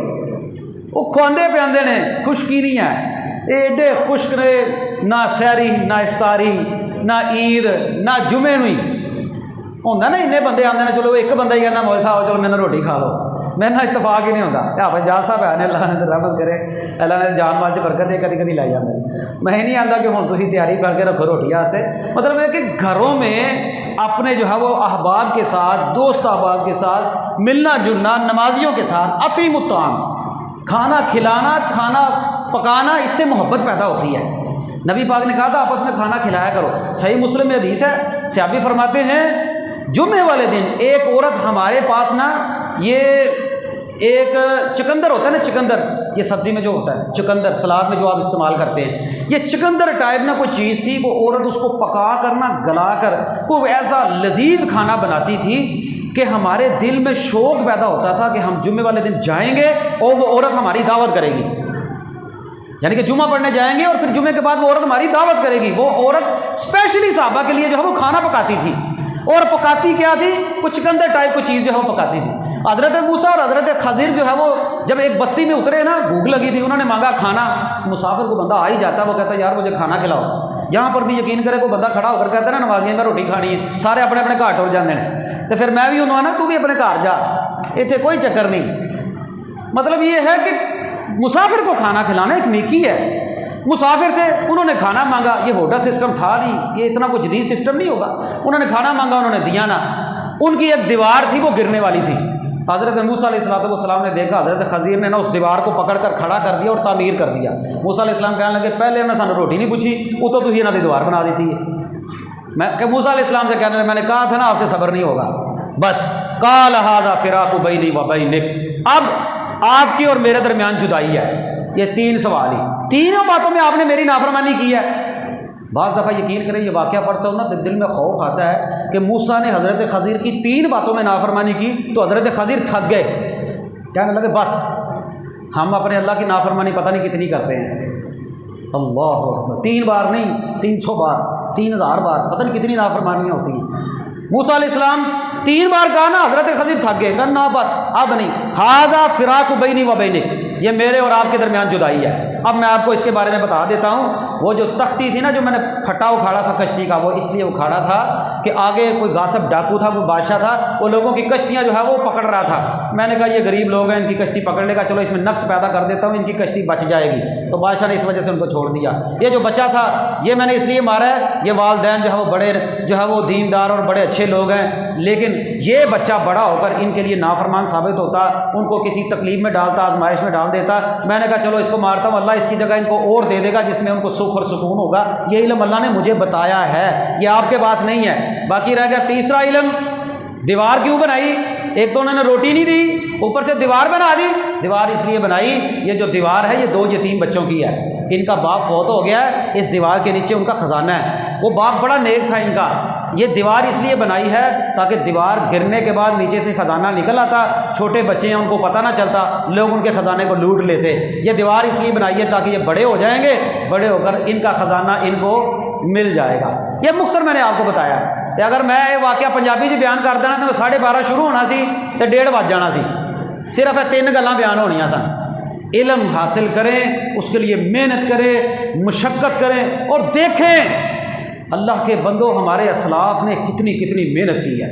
S1: وہ کھواندے پیاندے نے، خشکی نہیں ہے۔ یہ ایڈے خشک نے، نہ سحری، نہ افطاری، نہ عید، نہ جمعے نو ہی ہوتا نا۔ اِننے بندے آتے ہیں، چلو ایک بندہ ہی کہنا مول صاحب چلو میرے روٹی کھا لو، میرے نال اتفاق ہی نہیں ہوتا۔ آپ جاج صاحب ہے نے، اللہ نے رحمت کرے، اللہ نے جان مال چ برکت دے، کدی کدی لے جاتے ہیں۔ میں نہیں آتا کہ ہوں تھی تیاری کر کے رکھو روٹی واسطے، مطلب ہے کہ گھروں میں اپنے جو ہے وہ احباب کے ساتھ، دوست احباب کے ساتھ ملنا جلنا، نمازیوں کے ساتھ اطعموا الطعام، کھانا کھلانا، کھانا پکانا، اس سے محبت پیدا ہوتی ہے۔ نبی پاک نے کہا تھا آپس میں کھانا کھلایا کرو۔ صحیح مسلم میں حدیث ہے، صحابی فرماتے ہیں جمعے والے دن ایک عورت ہمارے پاس نا، یہ ایک چکندر ہوتا ہے نا، چکندر یہ سبزی میں جو ہوتا ہے، چکندر سلاد میں جو آپ استعمال کرتے ہیں، یہ چکندر ٹائپ نہ کوئی چیز تھی، وہ عورت اس کو پکا کر نہ گلا کر کوئی ایسا لذیذ کھانا بناتی تھی کہ ہمارے دل میں شوق پیدا ہوتا تھا کہ ہم جمعے والے دن جائیں گے اور وہ عورت ہماری دعوت کرے گی، یعنی کہ جمعہ پڑھنے جائیں گے اور پھر جمعے کے بعد وہ عورت ہماری دعوت کرے گی۔ وہ عورت اسپیشلی صحابہ کے لیے جو ہے وہ کھانا پکاتی تھی، اور پکاتی کیا تھی؟ کچھ چکندر ٹائپ کو چیز جو ہے وہ پکاتی تھی۔ حضرت موسیٰ اور حضرت خضر جو ہے وہ جب ایک بستی میں اترے نا، بھوک لگی تھی، انہوں نے مانگا کھانا۔ مسافر کو بندہ آ ہی جاتا ہے، وہ کہتا ہے یار مجھے کھانا کھلاؤ۔ یہاں پر بھی یقین کرے کوئی بندہ کھڑا ہو کر کہتا ہے نا نمازیاں میں روٹی کھانی ہے، سارے اپنے اپنے گھر ٹر جاتے ہیں، تو پھر میں بھی انہوں نے تو بھی اپنے گھر جا، اتنے کوئی چکر نہیں۔ مطلب یہ ہے کہ مسافر کو کھانا کھلانا ایک نیکی ہے۔ مسافر تھے، انہوں نے کھانا مانگا، یہ ہوٹل سسٹم تھا نہیں، یہ اتنا کوئی جدید سسٹم نہیں ہوگا، انہوں نے کھانا مانگا، انہوں نے دیا نہ۔ ان کی ایک دیوار تھی وہ گرنے والی تھی، حضرت موسیٰ علیہ السلام نے دیکھا، حضرت خضر نے نا اس دیوار کو پکڑ کر کھڑا کر دیا اور تعمیر کر دیا۔ موسیٰ علیہ السلام کہنے لگے پہلے انہوں نے سانو روٹی نہیں پوچھی، وہ تو تھی انہوں نے دیوار بنا دیتی ہے۔ میں کہ موسیٰ علیہ السلام سے کہنے لگے میں نے کہا تھا نا آپ سے صبر نہیں ہوگا، بس قال ھذا فراق بینی و بینک، اب آپ کی اور میرے درمیان جدائی ہے۔ یہ 3 سوال ہی، تینوں باتوں میں آپ نے میری نافرمانی کی ہے۔ بعض دفعہ یقین کریں یہ واقعہ پڑھتا ہوں نا تو دل میں خوف آتا ہے کہ موسیٰ نے حضرت خضر کی 3 باتوں میں نافرمانی کی تو حضرت خضر تھک گئے، کہنے لگے بس ہم اپنے اللہ کی نافرمانی پتہ نہیں کتنی کرتے ہیں۔ اللہ اکبر، 3 بار نہیں 300 بار، 3000 بار، پتہ نہیں کتنی نافرمانیاں ہوتی ہیں۔ موسیٰ علیہ السلام 3 بار کہا نا، حضرت خضر تھک گئے، کہا نا بس اب نہیں، ھذا فراق بینی و بینک، یہ میرے اور آپ کے درمیان جدائی ہے۔ اب میں آپ کو اس کے بارے میں بتا دیتا ہوں، وہ جو تختی تھی نا جو میں نے پھٹا اکھاڑا تھا کشتی کا، وہ اس لیے اکھاڑا تھا کہ آگے کوئی غاصب ڈاکو تھا، وہ بادشاہ تھا، وہ لوگوں کی کشتیاں جو ہے وہ پکڑ رہا تھا۔ میں نے کہا یہ غریب لوگ ہیں، ان کی کشتی پکڑ لے گا، چلو اس میں نقص پیدا کر دیتا ہوں، ان کی کشتی بچ جائے گی، تو بادشاہ نے اس وجہ سے ان کو چھوڑ دیا۔ یہ جو بچہ تھا یہ میں نے اس لیے مارا ہے، یہ والدین جو ہے وہ بڑے جو ہے وہ دیندار اور بڑے اچھے لوگ ہیں، لیکن یہ بچہ بڑا ہو کر ان کے لیے نافرمان ثابت ہوتا، ان کو کسی تکلیف میں ڈالتا، آزمائش میں ڈال دیتا۔ میں نے کہا چلو اس کو مارتا ہوں، اللہ اللہ اس کی جگہ ان کو اور دے دے گا جس میں ان کو سکھ اور سکون ہوگا۔ یہ علم اللہ نے مجھے بتایا ہے، یہ آپ کے پاس نہیں ہے۔ باقی رہ گیا تیسرا علم، دیوار کیوں بنائی؟ ایک تو انہوں نے روٹی نہیں دی، اوپر سے دیوار بنا دی۔ دیوار اس لیے بنائی، یہ جو دیوار ہے یہ 2 یتیم بچوں کی ہے، ان کا باپ فوت ہو گیا ہے، اس دیوار کے نیچے ان کا خزانہ ہے، وہ باپ بڑا نیک تھا ان کا۔ یہ دیوار اس لیے بنائی ہے تاکہ دیوار گرنے کے بعد نیچے سے خزانہ نکل آتا، چھوٹے بچے ہیں ان کو پتہ نہ چلتا، لوگ ان کے خزانے کو لوٹ لیتے۔ یہ دیوار اس لیے بنائی ہے تاکہ یہ بڑے ہو جائیں گے، بڑے ہو کر ان کا خزانہ ان کو مل جائے گا۔ یہ مختصر میں نے آپ کو بتایا کہ اگر میں یہ واقعہ پنجابی جی بیان کر دینا تو 12:30 شروع ہونا سی تو 1:30 بج جانا سی، صرف 3 گلاں بیان ہونیاں سن۔ علم حاصل کریں، اس کے لیے محنت کریں، مشقت کریں، اور دیکھیں اللہ کے بندوں ہمارے اسلاف نے کتنی محنت کی ہے،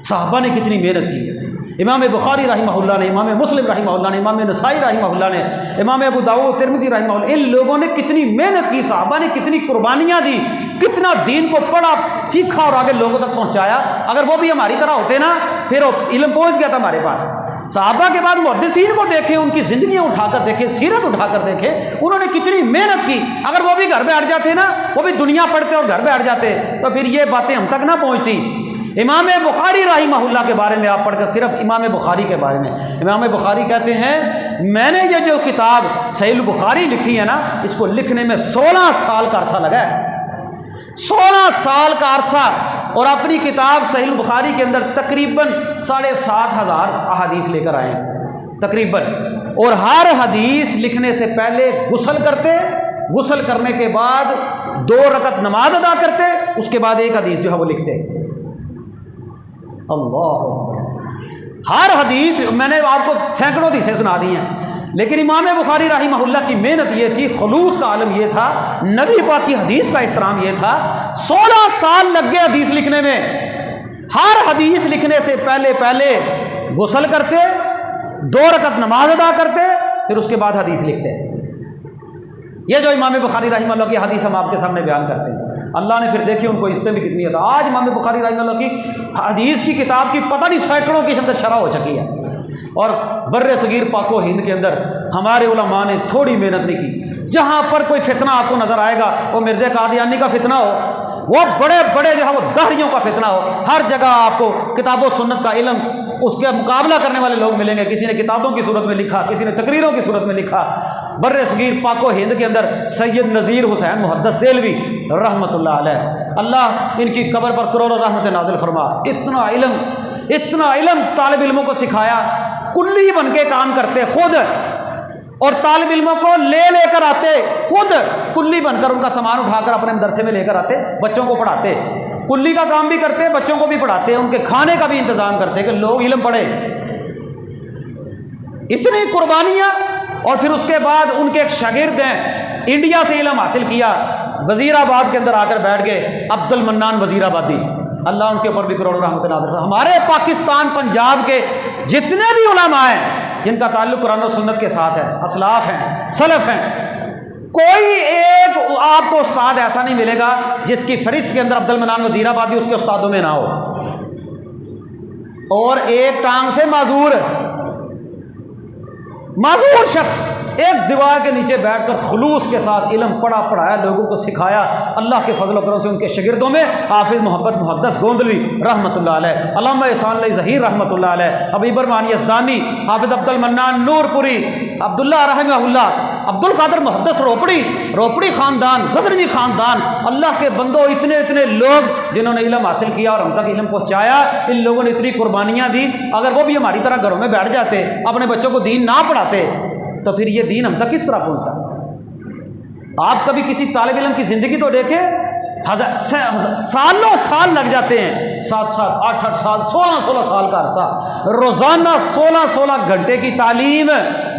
S1: صحابہ نے کتنی محنت کی ہے۔ امام بخاری رحمہ اللہ نے، امام مسلم رحمہ اللہ نے، امام نسائی رحمہ اللہ نے، امام ابو داؤد ترمذی رحمہ اللہ، ان لوگوں نے کتنی محنت کی، صحابہ نے کتنی قربانیاں دی، کتنا دین کو پڑھا سیکھا اور آگے لوگوں تک پہنچایا۔ اگر وہ بھی ہماری طرح ہوتے نا پھر علم پہنچ گیا تھا ہمارے پاس۔ صحابہ کے بعد محدثین کو دیکھیں، ان کی زندگیاں اٹھا کر دیکھیں، سیرت اٹھا کر دیکھیں، انہوں نے کتنی محنت کی۔ اگر وہ بھی گھر بیٹھ جاتے نا، وہ بھی دنیا پڑھتے اور گھر بیٹھ جاتے تو پھر یہ باتیں ہم تک نہ پہنچتی۔ امام بخاری رحمہ اللہ کے بارے میں آپ پڑھ کر، صرف امام بخاری کے بارے میں، امام بخاری کہتے ہیں میں نے یہ جو کتاب صحیح البخاری لکھی ہے نا، اس کو لکھنے میں 16 سال کا عرصہ لگا ہے، 16 سال کا عرصہ، اور اپنی کتاب صحیح البخاری کے اندر تقریباً 7,500 احادیث لے کر آئے ہیں تقریباً، اور ہر حدیث لکھنے سے پہلے غسل کرتے، غسل کرنے کے بعد 2 رکعت نماز ادا کرتے، اس کے بعد ایک حدیث جو ہے وہ لکھتے۔ اللہ، ہر حدیث میں نے آپ کو سینکڑوں حدیثیں سنا دی ہیں، لیکن امام بخاری رحمہ اللہ کی محنت یہ تھی، خلوص کا عالم یہ تھا، نبی پاک کی حدیث کا احترام یہ تھا، 16 سال لگ گئے حدیث لکھنے میں۔ ہر حدیث لکھنے سے پہلے غسل کرتے، 2 رکعت نماز ادا کرتے، پھر اس کے بعد حدیث لکھتے۔ یہ جو امام بخاری رحمہ اللہ کی حدیث ہم آپ کے سامنے بیان کرتے ہیں، اللہ نے پھر دیکھی ان کو اس میں بھی کتنی عطا۔ آج امام بخاری رحمہ اللہ کی حدیث کی کتاب کی پتہ نہیں سینکڑوں کی اندر شرح ہو چکی ہے، اور بر صغیر پاک و ہند کے اندر ہمارے علماء نے تھوڑی محنت نہیں کی۔ جہاں پر کوئی فتنہ آپ کو نظر آئے گا، وہ مرزا قادیانی کا فتنہ ہو، وہ بڑے جو ہے وہ دہریوں کا فتنہ ہو، ہر جگہ آپ کو کتاب و سنت کا علم، اس کے مقابلہ کرنے والے لوگ ملیں گے۔ کسی نے کتابوں کی صورت میں لکھا، کسی نے تقریروں کی صورت میں لکھا۔ بر صغیر پاک و ہند کے اندر سید نذیر حسین محدث دہلوی رحمۃ اللہ علیہ، اللہ ان کی قبر پر کروڑوں رحمت نازل فرما۔ اتنا علم طالب علموں کو سکھایا، کلی بن کے کام کرتے خود، اور طالب علموں کو لے کر آتے خود، کلی بن کر ان کا سامان اٹھا کر اپنے مدرسے میں لے کر آتے، بچوں کو پڑھاتے، کلی کا کام بھی کرتے، بچوں کو بھی پڑھاتے، ان کے کھانے کا بھی انتظام کرتے کہ لوگ علم پڑھے۔ اتنی قربانیاں، اور پھر اس کے بعد ان کے ایک شاگرد ہیں، انڈیا سے علم حاصل کیا، وزیر آباد کے اندر آ کر بیٹھ گئے، عبد المنان وزیر آبادی، اللہ ان کے اوپر بھی کروڑوں رحمت نازل۔ ہمارے پاکستان پنجاب کے جتنے بھی علماء ہیں جن کا تعلق قرآن و سنت کے ساتھ ہے، اسلاف ہیں، سلف ہیں، کوئی ایک آپ کو استاد ایسا نہیں ملے گا جس کی فہرست کے اندر عبد المنان وزیر آبادی اس کے استادوں میں نہ ہو، اور ایک ٹانگ سے معذور شخص ایک دیوار کے نیچے بیٹھ کر خلوص کے ساتھ علم پڑھایا، لوگوں کو سکھایا۔ اللہ کے فضل و کرم سے ان کے شاگردوں میں حافظ محبت محدث گوندلوی رحمۃ اللہ علیہ، علامہ احسان علیہ ظہیر رحمۃ اللہ علیہ، حبیب الرحمانی یزدانی، حافظ عبد المنان نور پوری، عبداللہ رحمہ اللہ، عبد القادر محدث روپڑی خاندان، غزنوی خاندان، اللہ کے بندوں، اتنے لوگ جنہوں نے علم حاصل کیا اور ہم تک علم پہنچایا۔ ان لوگوں نے اتنی قربانیاں دی، اگر وہ بھی ہماری طرح گھروں میں بیٹھ جاتے، اپنے بچوں کو دین نہ پڑھاتے تو پھر یہ دین ہم تک کس طرح پہنچتا؟ آپ کبھی کسی طالب علم کی زندگی تو دیکھیں، سالوں سال لگ جاتے ہیں، 7 8 سال، 16 سال کا عرصہ، روزانہ 16 گھنٹے کی تعلیم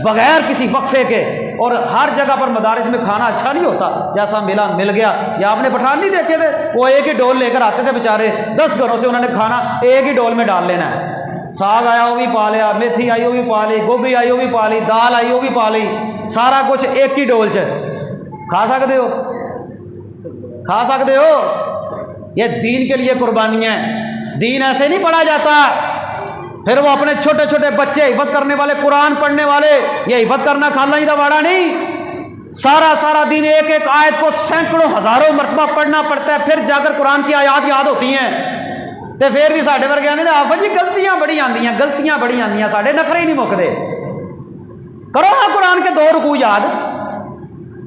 S1: بغیر کسی وقفے کے، اور ہر جگہ پر مدارس میں کھانا اچھا نہیں ہوتا، جیسا مل گیا۔ یا آپ نے پٹھان نہیں دیکھے تھے، وہ ایک ہی ڈول لے کر آتے تھے بیچارے، 10 گھروں سے انہوں نے کھانا ایک ہی ڈول میں ڈال لینا ہے، ساگ آیا وہ بھی پا لیا، میتھی آئی وہ بھی پا لی، گوبھی آئی وہ بھی پا لی، دال آئی وہ بھی پا لی، سارا کچھ ایک ہی ڈول کھا سکتے ہو۔ یہ دین کے لیے قربانیاں ہیں، دین ایسے نہیں پڑھا جاتا۔ پھر وہ اپنے چھوٹے بچے حفظ کرنے والے، قرآن پڑھنے والے، یہ حفظ کرنا کھانا ہی دا واڑا نہیں، سارا دن ایک ایک آیت کو سینکڑوں ہزاروں مرتبہ پڑھنا پڑتا ہے، پھر جا کر قرآن کی آیات یاد ہوتی ہیں، تو پھر بھی ساڈے ورگے آنے آفا جی گلتیاں بڑی آندیاں ساڈے نخرے ہی نہیں مکتے۔ کرو ہاں قرآن کے 2 رکوع یاد،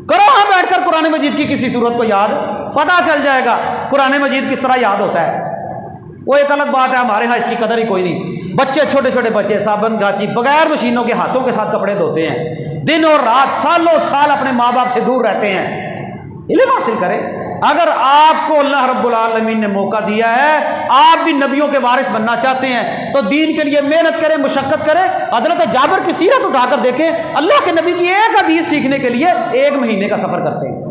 S1: کرو ہاں بیٹھ کر قرآن مجید کی کسی صورت کو یاد، پتہ چل جائے گا قرآن مجید کس طرح یاد ہوتا ہے۔ وہ ایک الگ بات ہے، ہمارے ہاں اس کی قدر ہی کوئی نہیں۔ بچے چھوٹے بچے صابن گاچی بغیر مشینوں کے ہاتھوں کے ساتھ کپڑے دھوتے ہیں، دن اور رات سالوں سال اپنے ماں باپ سے دور رہتے ہیں۔ علم حاصل کریں۔ اگر آپ کو اللہ رب العالمین نے موقع دیا ہے، آپ بھی نبیوں کے وارث بننا چاہتے ہیں، تو دین کے لیے محنت کریں، مشقت کریں۔ حضرت جابر کی سیرت اٹھا کر دیکھیں، اللہ کے نبی کی ایک حدیث سیکھنے کے لیے 1 مہینے کا سفر کرتے ہیں۔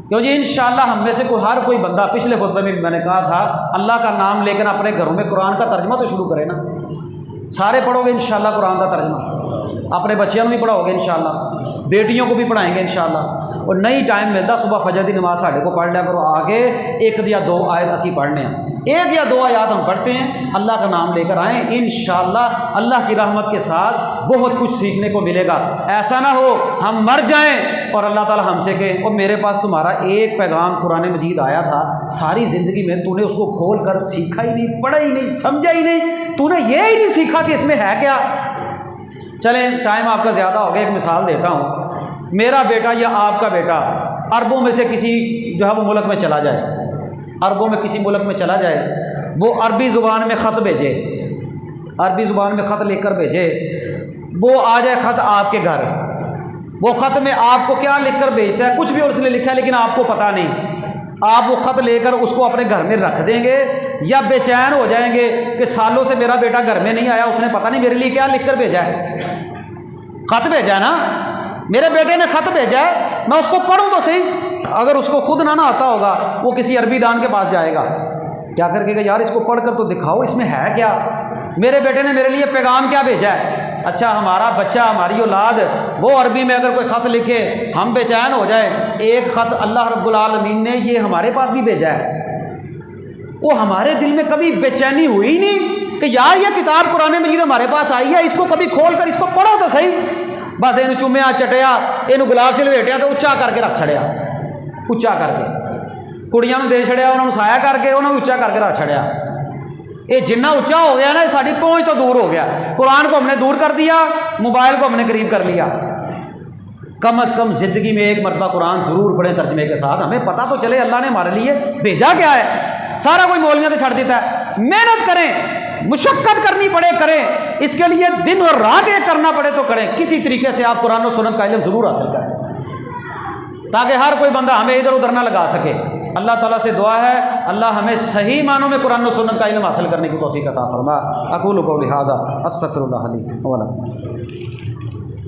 S1: کیوں جی انشاءاللہ ہم میں سے ہر کوئی بندہ، پچھلے خطبے میں میں نے کہا تھا، اللہ کا نام لے کر اپنے گھروں میں قرآن کا ترجمہ تو شروع کرے نا۔ سارے پڑھو گے انشاءاللہ قرآن کا ترجمہ، اپنے بچیوں بھی پڑھاؤ گے انشاءاللہ، بیٹیوں کو بھی پڑھائیں گے انشاءاللہ۔ اور نہیں ٹائم ملتا صبح فجر کی نماز ساڑھے کو پڑھ لیا کرو، آگے 1 یا 2 آیت اسی پڑھنے ہیں، 1 یا 2 آیات ہم پڑھتے ہیں، اللہ کا نام لے کر آئیں، انشاءاللہ اللہ کی رحمت کے ساتھ بہت کچھ سیکھنے کو ملے گا۔ ایسا نہ ہو ہم مر جائیں اور اللہ تعالیٰ ہم سے کہے اور میرے پاس تمہارا ایک پیغام قرآن مجید آیا تھا، ساری زندگی میں تو نے اس کو کھول کر سیکھا ہی نہیں، پڑھا ہی نہیں، سمجھا ہی نہیں، تو نے یہ ہی نہیں سیکھا کہ اس میں ہے کیا۔ چلیں ٹائم آپ کا زیادہ ہو گیا، ایک مثال دیتا ہوں۔ میرا بیٹا یا آپ کا بیٹا عربوں میں سے کسی جو ہے وہ ملک میں چلا جائے، عربوں میں کسی ملک میں چلا جائے، وہ عربی زبان میں خط بھیجے، عربی زبان میں خط لکھ کر بھیجے، وہ آ جائے خط آپ کے گھر، وہ خط میں آپ کو کیا لکھ کر بھیجتا ہے، کچھ بھی اس نے لکھا ہے لیکن آپ کو پتہ نہیں، آپ وہ خط لے کر اس کو اپنے گھر میں رکھ دیں گے یا بے چین ہو جائیں گے کہ سالوں سے میرا بیٹا گھر میں نہیں آیا، اس نے پتہ نہیں میرے لیے کیا لکھ کر بھیجا ہے۔ خط بھیجا ہے نا، میرے بیٹے نے خط بھیجا ہے، میں اس کو پڑھوں تو صحیح۔ اگر اس کو خود نہ آتا ہوگا، وہ کسی عربی دان کے پاس جائے گا، کیا کر کے یار اس کو پڑھ کر تو دکھاؤ اس میں ہے کیا، میرے بیٹے نے میرے لیے پیغام کیا بھیجا ہے۔ اچھا ہمارا بچہ، ہماری اولاد وہ عربی میں اگر کوئی خط لکھے ہم بے چین ہو جائیں، ایک خط اللہ رب العالمین نے یہ ہمارے پاس بھی بھیجا ہے، وہ ہمارے دل میں کبھی بے چینی ہوئی نہیں کہ یار یہ کتاب قرآن مجید ہمارے پاس آئی ہے، اس کو کبھی کھول کر اس کو پڑھو تو صحیح۔ بس یہ چومیا چٹیا، یہ گلاب چلویٹیا تو اچا کر کے رکھ چھڑیا، اچا کر کے کڑیاں دے چھڑیا، انہوں سایا کر کے انہوں اچا کر کے رکھ چھڑیا۔ یہ جنہ اچا ہو گیا نا، ساری پہنچ تو دور ہو گیا۔ قرآن کو ہم نے دور کر دیا، موبائل کو ہم نے قریب کر لیا۔ کم از کم زندگی میں ایک مرتبہ قرآن ضرور پڑھیں ترجمے کے ساتھ، ہمیں پتہ تو چلے اللہ نے ہمارے لیے بھیجا کیا ہے۔ سارا کوئی مولویوں سے چھڑ دیتا ہے، محنت کریں، مشقت کرنی پڑے کریں، اس کے لیے دن اور رات ایک کرنا پڑے تو کریں، کسی طریقے سے آپ قرآن و سنت کا علم ضرور حاصل کریں تاکہ ہر کوئی بندہ ہمیں ادھر ادھر نہ لگا سکے۔ اللہ تعالیٰ سے دعا ہے اللہ ہمیں صحیح معنوں میں قرآن و سنت کا علم حاصل کرنے کی توفیق عطا فرما۔ اقول قولی ھذا استغفر اللہ لی و لکم۔